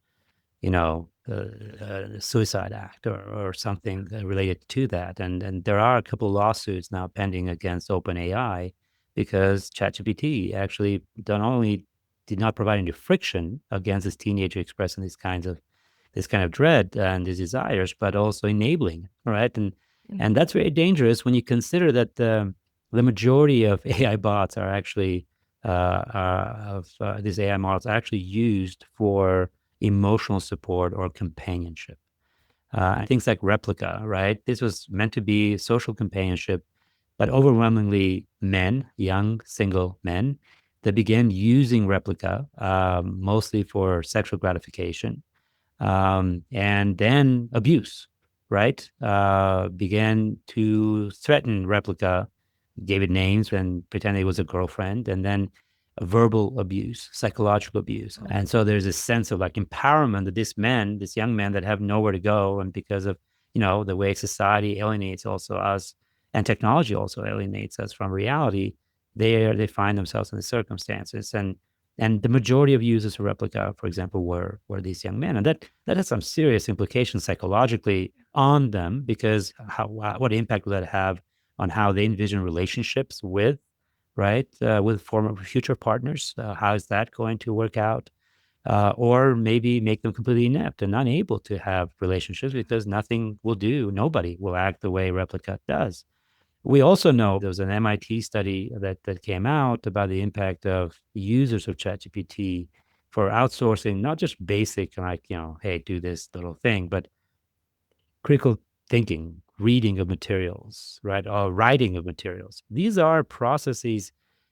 suicide act or something related to that. And there are a couple lawsuits now pending against OpenAI because ChatGPT actually not only did not provide any friction against this teenager expressing this kind of dread and these desires, but also enabling, right? And that's very dangerous when you consider that the majority of AI bots are actually these AI models are actually used for emotional support or companionship. Things like Replica, right? This was meant to be social companionship, but overwhelmingly men, young single men, that began using Replica mostly for sexual gratification, and then abuse, right? Began to threaten Replica, gave it names and pretended it was a girlfriend, and then verbal abuse, psychological abuse. And so there's this sense of like empowerment that this young men that have nowhere to go, and because of, the way society alienates also us and technology also alienates us from reality, they find themselves in the circumstances. And the majority of users of Replica, for example, were these young men. And that has some serious implications psychologically on them, because what impact will that have on how they envision relationships with former future partners? How is that going to work out? Or maybe make them completely inept and unable to have relationships because nobody will act the way Replica does. We also know there was an MIT study that came out about the impact of users of ChatGPT for outsourcing, not just basic, like, hey, do this little thing, but critical thinking, reading of materials, right? Or writing of materials. These are processes,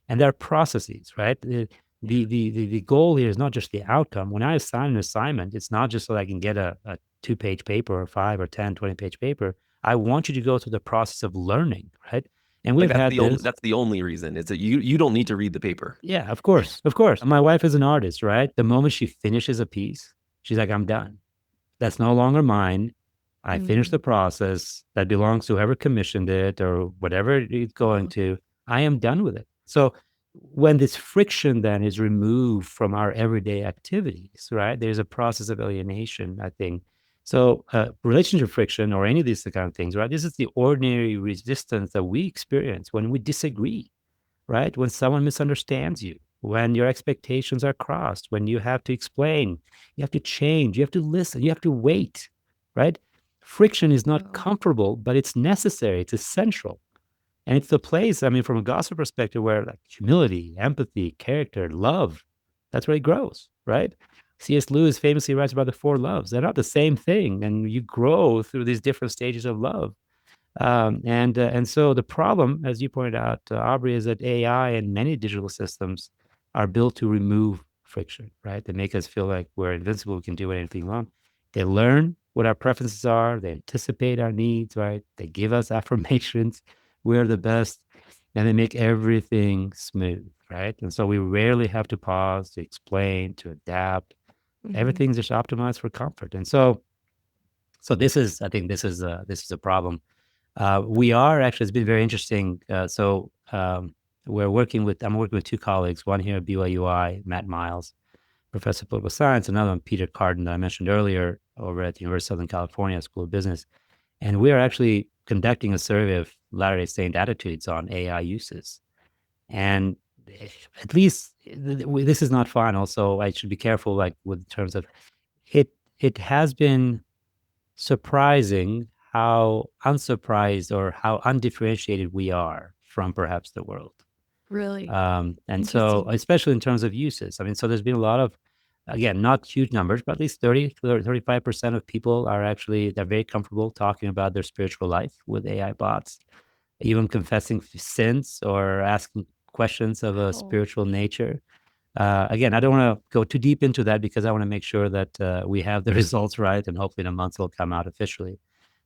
and they're processes, right? The goal here is not just the outcome. When I assign an assignment, it's not just so that I can get a 2-page paper or 5 or 10, 20-page paper. I want you to go through the process of learning, right? And we've had this. That's the only reason is that you don't need to read the paper. Yeah, of course. My wife is an artist, right? The moment she finishes a piece, she's like, I'm done. That's no longer mine. I finished the process. That belongs to whoever commissioned it or whatever it's going to. I am done with it. So when this friction then is removed from our everyday activities, right, there's a process of alienation, I think. So relationship friction or any of these kind of things, right, this is the ordinary resistance that we experience when we disagree, right? When someone misunderstands you, when your expectations are crossed, when you have to explain, you have to change, you have to listen, you have to wait, right? Friction is not comfortable, but it's necessary, it's essential. And it's the place, from a gospel perspective, where like humility, empathy, character, love, that's where it grows, right? C.S. Lewis famously writes about the 4 loves. They're not the same thing, and you grow through these different stages of love. And so the problem, as you pointed out, Aubrey, is that AI and many digital systems are built to remove friction, right? They make us feel like we're invincible, we can do anything wrong. They learn, what our preferences are. They anticipate our needs, right? They give us affirmations. We're the best. And they make everything smooth, right? And so we rarely have to pause, to explain, to adapt. Everything's just optimized for comfort. And so this is, I think this is a problem. We are actually, it's been very interesting. I'm working with two colleagues, one here at BYUI, Matt Miles, professor of political science, another one, Peter Cardin, that I mentioned earlier, over at the University of Southern California School of Business. And we are actually conducting a survey of Latter-day Saint attitudes on AI uses. And at least this is not final, so I should be careful, like with terms of it. It has been surprising how unsurprised or how undifferentiated we are from perhaps the world. Really? And so, especially in terms of uses, I mean, so there's been a lot of, again, not huge numbers, but at least 35% of people they're very comfortable talking about their spiritual life with AI bots, even confessing sins or asking questions of a spiritual nature. Again, I don't want to go too deep into that because I want to make sure that we have the results right, and hopefully in a month it'll come out officially.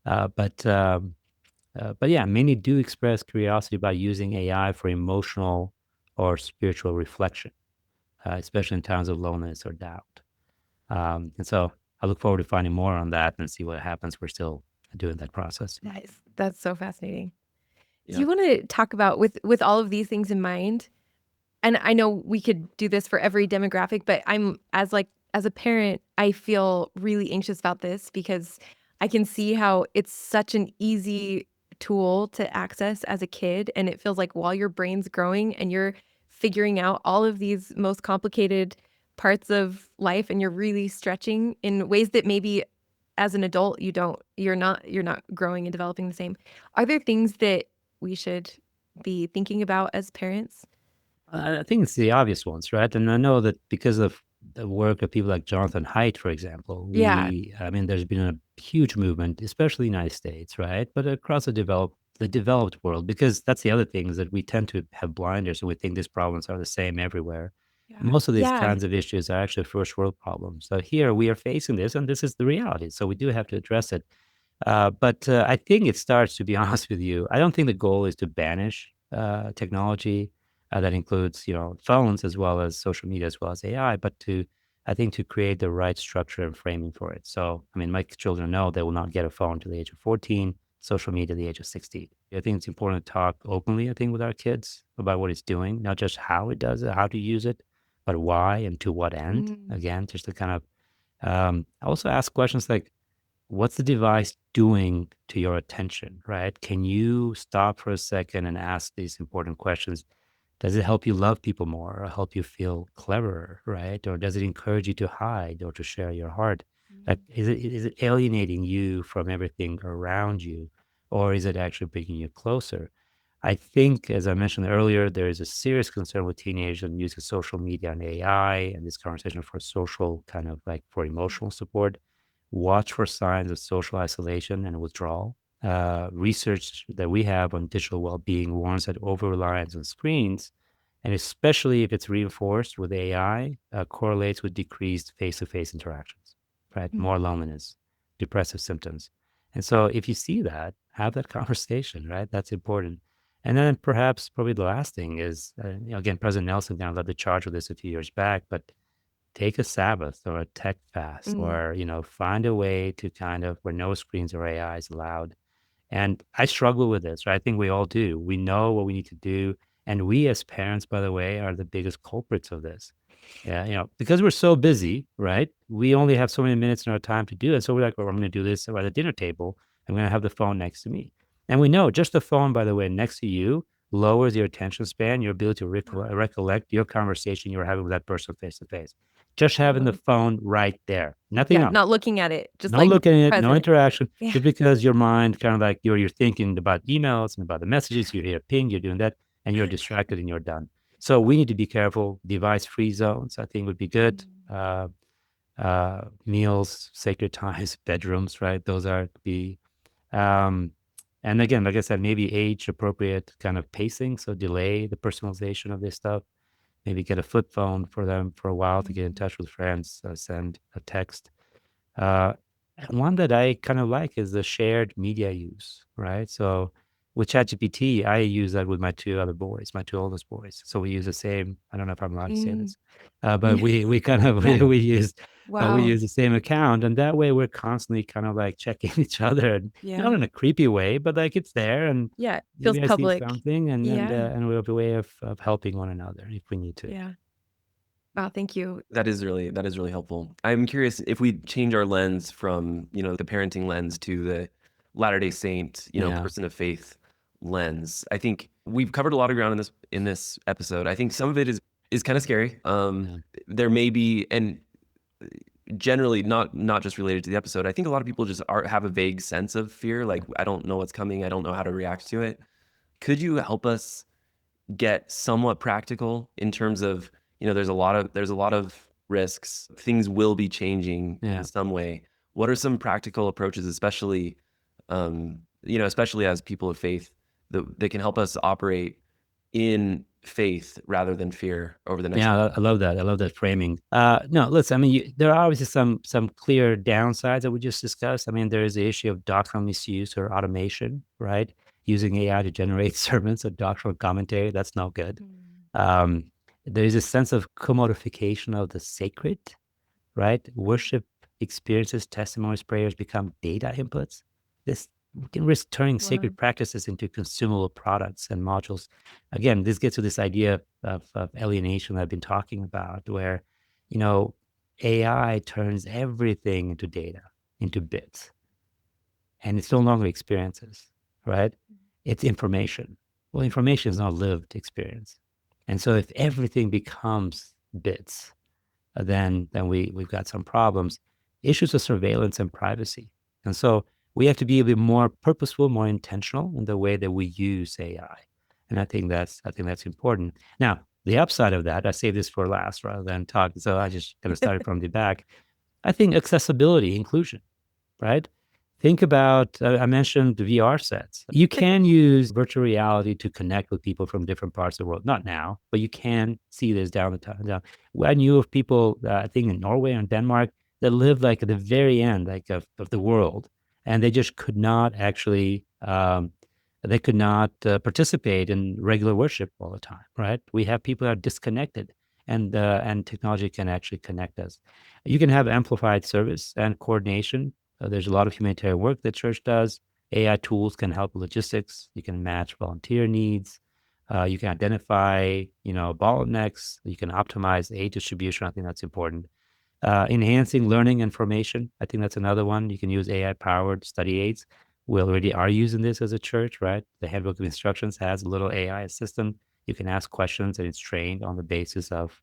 But yeah, many do express curiosity about using AI for emotional or spiritual reflection, especially in times of loneliness or doubt. And so I look forward to finding more on that and see what happens. We're still doing that process. That's so fascinating. Yeah. Do you want to talk about, with all of these things in mind, and I know we could do this for every demographic, but as a parent, I feel really anxious about this because I can see how it's such an easy tool to access as a kid. And it feels like while your brain's growing and you're figuring out all of these most complicated parts of life, and you're really stretching in ways that maybe as an adult you're not growing and developing the same. Are there things that we should be thinking about as parents? I think it's the obvious ones, right? And I know that because of the work of people like Jonathan Haidt, for example, I mean, there's been a huge movement, especially in the United States, right? But across the developed world, because that's the other thing, is that we tend to have blinders and we think these problems are the same everywhere. Most of these kinds of issues are actually first world problems. So here we are facing this, and this is the reality. So we do have to address it. But I think it starts, to be honest with you, I don't think the goal is to banish technology. That includes, phones as well as social media as well as AI, but I think to create the right structure and framing for it. So, I mean, my children know they will not get a phone to the age of 14, social media at the age of 16. I think it's important to talk openly, I think, with our kids about what it's doing, not just how it does it, how to use it, but why and to what end. Again, just to kind of also ask questions like, what's the device doing to your attention, right? Can you stop for a second and ask these important questions? Does it help you love people more, or help you feel cleverer, right? Or does it encourage you to hide or to share your heart? Like, is it alienating you from everything around you, or is it actually bringing you closer? I think, as I mentioned earlier, there is a serious concern with teenagers and using social media and AI and this conversation for social kind of like for emotional support. Watch for signs of social isolation and withdrawal. Research that we have on digital well-being warns that over-reliance on screens, and especially if it's reinforced with AI, correlates with decreased face-to-face interactions, right? More loneliness, depressive symptoms. And so if you see that, have that conversation, right? That's important. And then perhaps probably the last thing is, again, President Nelson kind of led the charge with this a few years back, but take a Sabbath or a tech fast, or, find a way to kind of where no screens or AI is allowed. And I struggle with this, right? I think we all do. We know what we need to do. And we as parents, by the way, are the biggest culprits of this. Yeah, because we're so busy, right? We only have so many minutes in our time to do it. So we're like, well, I'm going to do this at the dinner table. I'm going to have the phone next to me. And we know just the phone, by the way, next to you lowers your attention span, your ability to recollect your conversation you were having with that person face to face. Just having the phone right there, nothing else. Not looking at it, just no looking at it, no interaction, Yeah. just because your mind kind of like you're thinking about emails and about the messages, you hear a ping, you're doing that, and you're distracted and you're done. So we need to be careful. Device-free zones, I think, would be good. Meals, sacred times, bedrooms, right? Those are the, and again, like I said, maybe age-appropriate kind of pacing, so delay the personalization of this stuff. Maybe get a flip phone for them for a while to get in touch with friends, send a text. one that I kind of like is the shared media use, right? So with ChatGPT, I use that with my two other boys, my two oldest boys. So we use the same. I don't know if I'm allowed to say Mm. this, but we kind of Yeah. we Wow. use the same account, and that way we're constantly kind of like checking each other, and not Yeah. in a creepy way, but like it's there, and Yeah. Feels maybe I see public. something, Yeah. and we have a way of helping one another if we need to. Yeah. Wow. Thank you. That is really helpful. I'm curious if we change our lens from, the parenting lens to the Latter-day Saint, Yeah. person of faith lens. I think we've covered a lot of ground in this episode. I think some of it is kind of scary. Yeah. There may be, and generally not just related to the episode. I think a lot of people just have a vague sense of fear, like I don't know what's coming, I don't know how to react to it. Could you help us get somewhat practical in terms of, there's a lot of risks. Things will be changing Yeah. in some way. What are some practical approaches, especially especially as people of faith, that can help us operate in faith rather than fear over the next? Yeah, I love that. I love that framing. No, listen, I mean, there are obviously some clear downsides that we just discussed. I mean, there is the issue of doctrinal misuse or automation, right? Using AI to generate sermons or doctrinal commentary. That's not good. There is a sense of commodification of the sacred, right? Worship experiences, testimonies, prayers become data inputs. This we can risk turning Wow. sacred practices into consumable products and modules. Again, this gets to this idea of alienation that I've been talking about, where, AI turns everything into data, into bits, and it's no longer experiences, right? It's information. Well, information is not lived experience. And so if everything becomes bits, then we've got some problems. Issues of surveillance and privacy. And so we have to be a bit more purposeful, more intentional in the way that we use AI. And I think that's important. Now, the upside of that, I save this for last rather than talk. So I just kind of started from the back. I think accessibility, inclusion, right? Think about, I mentioned the VR sets. You can use virtual reality to connect with people from different parts of the world. Not now, but you can see this down the time. I knew of people, I think in Norway and Denmark, that lived like at the very end, like of the world, and they just could not actually, they could not participate in regular worship all the time, right? We have people that are disconnected, and technology can actually connect us. You can have amplified service and coordination. There's a lot of humanitarian work that church does. AI tools can help with logistics. You can match volunteer needs. You can identify, bottlenecks. You can optimize aid distribution. I think that's important. Enhancing learning information. I think that's another one. You can use AI-powered study aids. We already are using this as a church, right? The Handbook of Instructions has a little AI assistant. You can ask questions, and it's trained on the basis of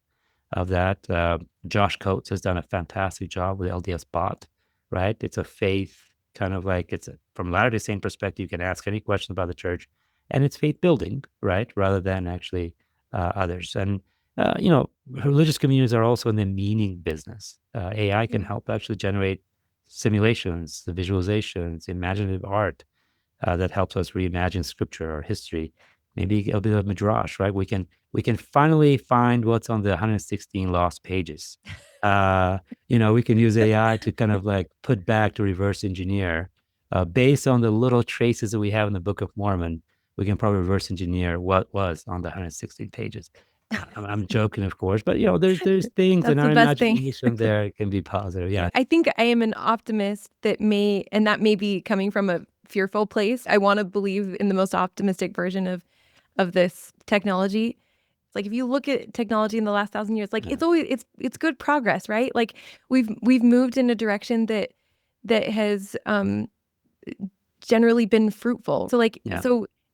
that. Josh Coates has done a fantastic job with LDS Bot, right? It's a faith kind of like from Latter-day Saint perspective, you can ask any question about the church, and it's faith building, right? Rather than actually others. And, religious communities are also in the meaning business. AI can help actually generate simulations, the visualizations, imaginative art that helps us reimagine scripture or history. Maybe a bit of midrash, right? We can finally find what's on the 116 lost pages. We can use AI to kind of like put back to reverse engineer based on the little traces that we have in the Book of Mormon. We can probably reverse engineer what was on the 116 pages. I'm joking, of course, but there's things in That's our the best thing. imagination there can be positive. Yeah. I think I am an optimist that may be coming from a fearful place. I want to believe in the most optimistic version of this technology. It's like if you look at technology in the last 1,000 years, like Yeah. it's always it's good progress, right? Like we've moved in a direction that has generally been fruitful. So Yeah.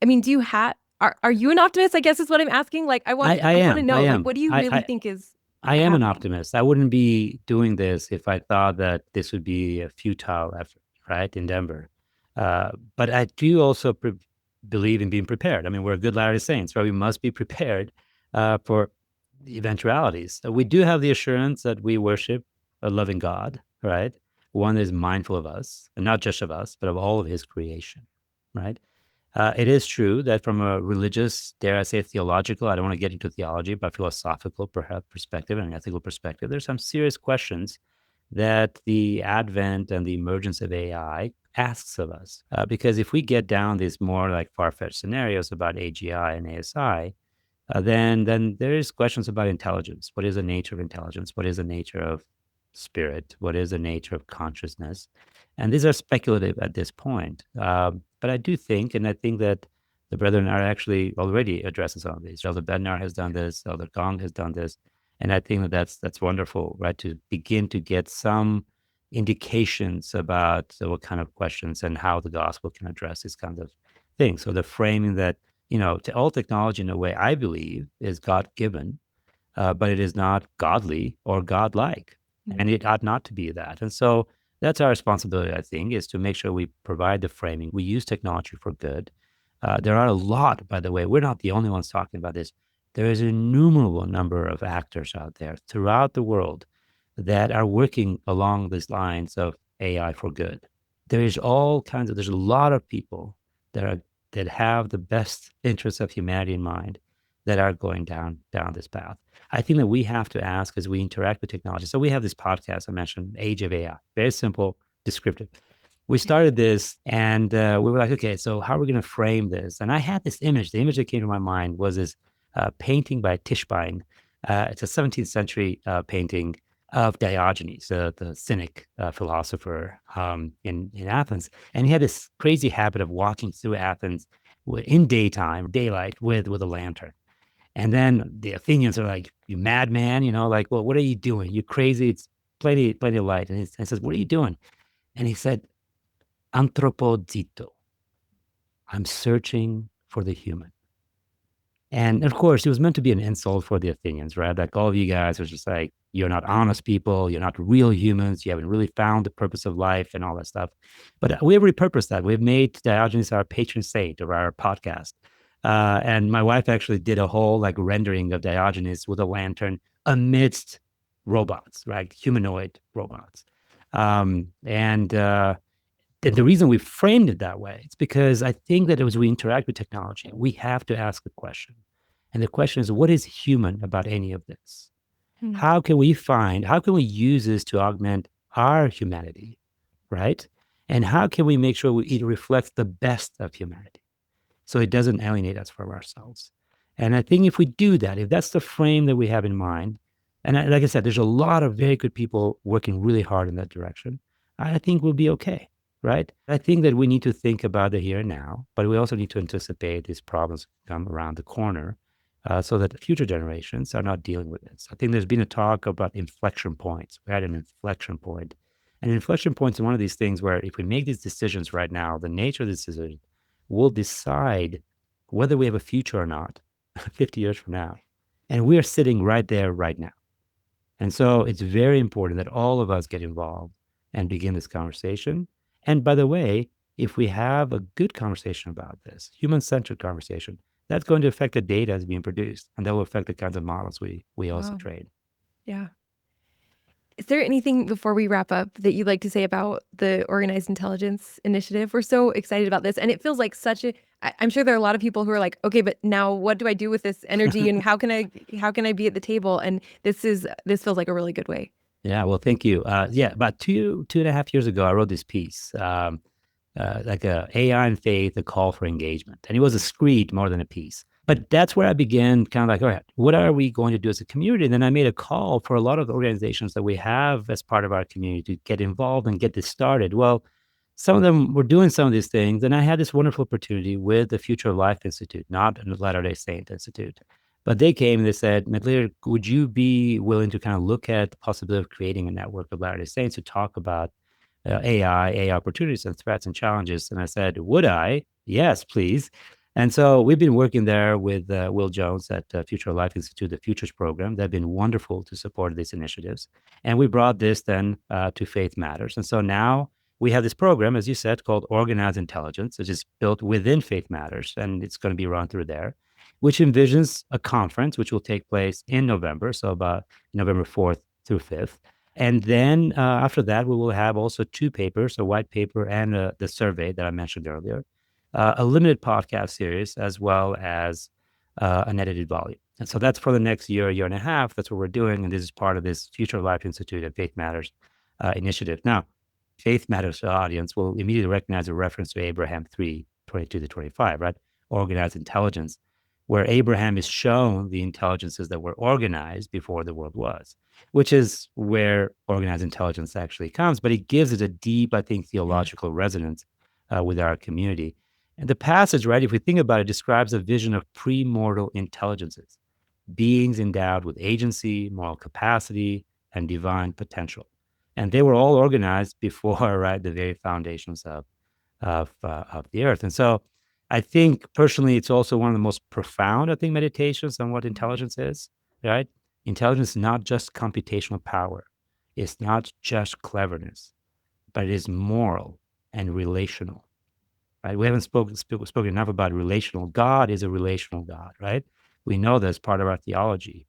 I mean, do you have are you an optimist? I guess is what I'm asking. Like I want to know, like, what do you really think is I am an happening? optimist. I wouldn't be doing this if I thought that this would be a futile effort, right, in Denver. But I do also believe in being prepared. I mean, we're good Latter-day Saints, right? We must be prepared for the eventualities. We do have the assurance that we worship a loving God, right? One that is mindful of us, and not just of us, but of all of his creation, right? It is true that from a religious, dare I say theological, I don't want to get into theology, but philosophical perhaps perspective and an ethical perspective, there's some serious questions that the advent and the emergence of AI asks of us. Because if we get down these more like far-fetched scenarios about AGI and ASI, then there is questions about intelligence. What is the nature of intelligence? What is the nature of spirit? What is the nature of consciousness? And these are speculative at this point. But I do think, and I think that the brethren are actually already addressing some of these. Elder Bednar has done this. Elder Gong has done this. And I think that that's wonderful, right? To begin to get some indications about what kind of questions and how the gospel can address these kinds of things. So the framing that, all technology in a way, I believe, is God-given, but it is not godly or godlike, and it ought not to be that. And so that's our responsibility, I think, is to make sure we provide the framing. We use technology for good. There are a lot, by the way, we're not the only ones talking about this. There is an innumerable number of actors out there throughout the world that are working along these lines of AI for good. There's a lot of people that have the best interests of humanity in mind that are going down this path. I think that we have to ask as we interact with technology. So we have this podcast I mentioned, Age of AI, very simple, descriptive. We started this and we were like, okay, so how are we going to frame this? And I had this image. The image that came to my mind was this painting by Tischbein. It's a 17th century painting of Diogenes, the Cynic philosopher in Athens. And he had this crazy habit of walking through Athens in daylight, with a lantern. And then the Athenians are like, you madman, like, well, what are you doing? You crazy. It's plenty of light. And he says, what are you doing? And he said, anthropozito. I'm searching for the human. And of course, it was meant to be an insult for the Athenians, right? Like all of you guys are just like, you're not honest people. You're not real humans. You haven't really found the purpose of life and all that stuff. But we have repurposed that. We've made Diogenes our patron saint of our podcast. And my wife actually did a whole like rendering of Diogenes with a lantern amidst robots, right? Humanoid robots. The reason we framed it that way is because I think that as we interact with technology, we have to ask the question. And the question is, what is human about any of this? How can we use this to augment our humanity, right? And how can we make sure it reflects the best of humanity so it doesn't alienate us from ourselves? And I think if we do that, if that's the frame that we have in mind, and like I said, there's a lot of very good people working really hard in that direction, I think we'll be okay. Right? I think that we need to think about the here and now, but we also need to anticipate these problems come around the corner so that the future generations are not dealing with this. I think there's been a talk about inflection points. We're at an inflection point. And an inflection point is one of these things where if we make these decisions right now, the nature of this decision will decide whether we have a future or not 50 years from now. And we're sitting right there right now. And so it's very important that all of us get involved and begin this conversation. And by the way, if we have a good conversation about this, human-centered conversation, that's going to affect the data that's being produced, and that will affect the kinds of models we also trade. Yeah. Is there anything before we wrap up that you'd like to say about the Organized Intelligence Initiative? We're so excited about this, and it feels like I'm sure there are a lot of people who are like, okay, but now what do I do with this energy, and how can I be at the table? And this feels like a really good way. Yeah, well, thank you. About 2.5 years ago, I wrote this piece, like AI and Faith, a call for engagement. And it was a screed more than a piece. But that's where I began kind of like, all right, what are we going to do as a community? And then I made a call for a lot of the organizations that we have as part of our community to get involved and get this started. Well, some of them were doing some of these things. And I had this wonderful opportunity with the Future of Life Institute, not the Latter-day Saint Institute. But they came and they said, Medlir, would you be willing to kind of look at the possibility of creating a network of Latter-day Saints to talk about AI opportunities and threats and challenges? And I said, would I? Yes, please. And so we've been working there with Will Jones at Future of Life Institute, the Futures program. They've been wonderful to support these initiatives. And we brought this then to Faith Matters. And so now we have this program, as you said, called Organized Intelligence, which is built within Faith Matters, and it's going to be run through there, which envisions a conference which will take place in November, so about November 4th through 5th. And then after that, we will have also 2 papers, a white paper and the survey that I mentioned earlier, a limited podcast series, as well as an edited volume. And so that's for the next year and a half. That's what we're doing. And this is part of this Future of Life Institute at Faith Matters initiative. Now, Faith Matters audience will immediately recognize a reference to Abraham 3:22-25, right? Organized intelligence, where Abraham is shown the intelligences that were organized before the world was, which is where organized intelligence actually comes. But it gives it a deep, I think, theological resonance with our community. And the passage, right, if we think about it, describes a vision of premortal intelligences, beings endowed with agency, moral capacity, and divine potential. And they were all organized before, right, the very foundations of the earth. And so I think personally, it's also one of the most profound, I think, meditations on what intelligence is, right? Intelligence is not just computational power. It's not just cleverness, but it is moral and relational, right? We haven't spoken enough about relational. God is a relational God, right? We know that's part of our theology.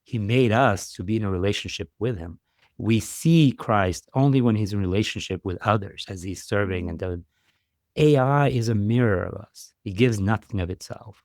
He made us to be in a relationship with him. We see Christ only when he's in relationship with others, as he's serving and doing. AI is a mirror of us. It gives nothing of itself.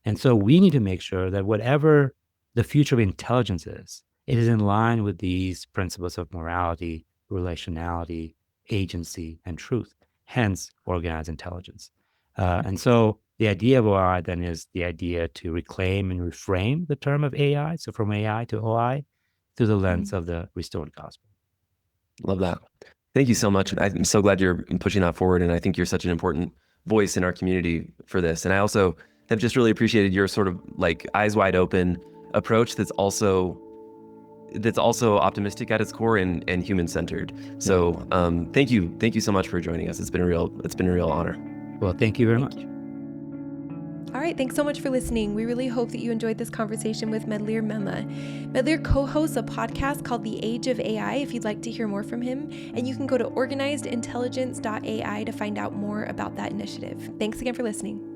And so we need to make sure that whatever the future of intelligence is, it is in line with these principles of morality, relationality, agency, and truth, hence organized intelligence. And so the idea of OI then is the idea to reclaim and reframe the term of AI. So from AI to OI through the lens of the restored gospel. Love that. Thank you so much. I'm so glad you're pushing that forward. And I think you're such an important voice in our community for this. And I also have just really appreciated your sort of like eyes wide open approach that's also optimistic at its core and human centered. So thank you so much for joining us. It's been a real honor. Well, thank you very much. All right, thanks so much for listening. We really hope that you enjoyed this conversation with Medlir Mema. Medlir co-hosts a podcast called The Age of AI if you'd like to hear more from him, and you can go to organizedintelligence.ai to find out more about that initiative. Thanks again for listening.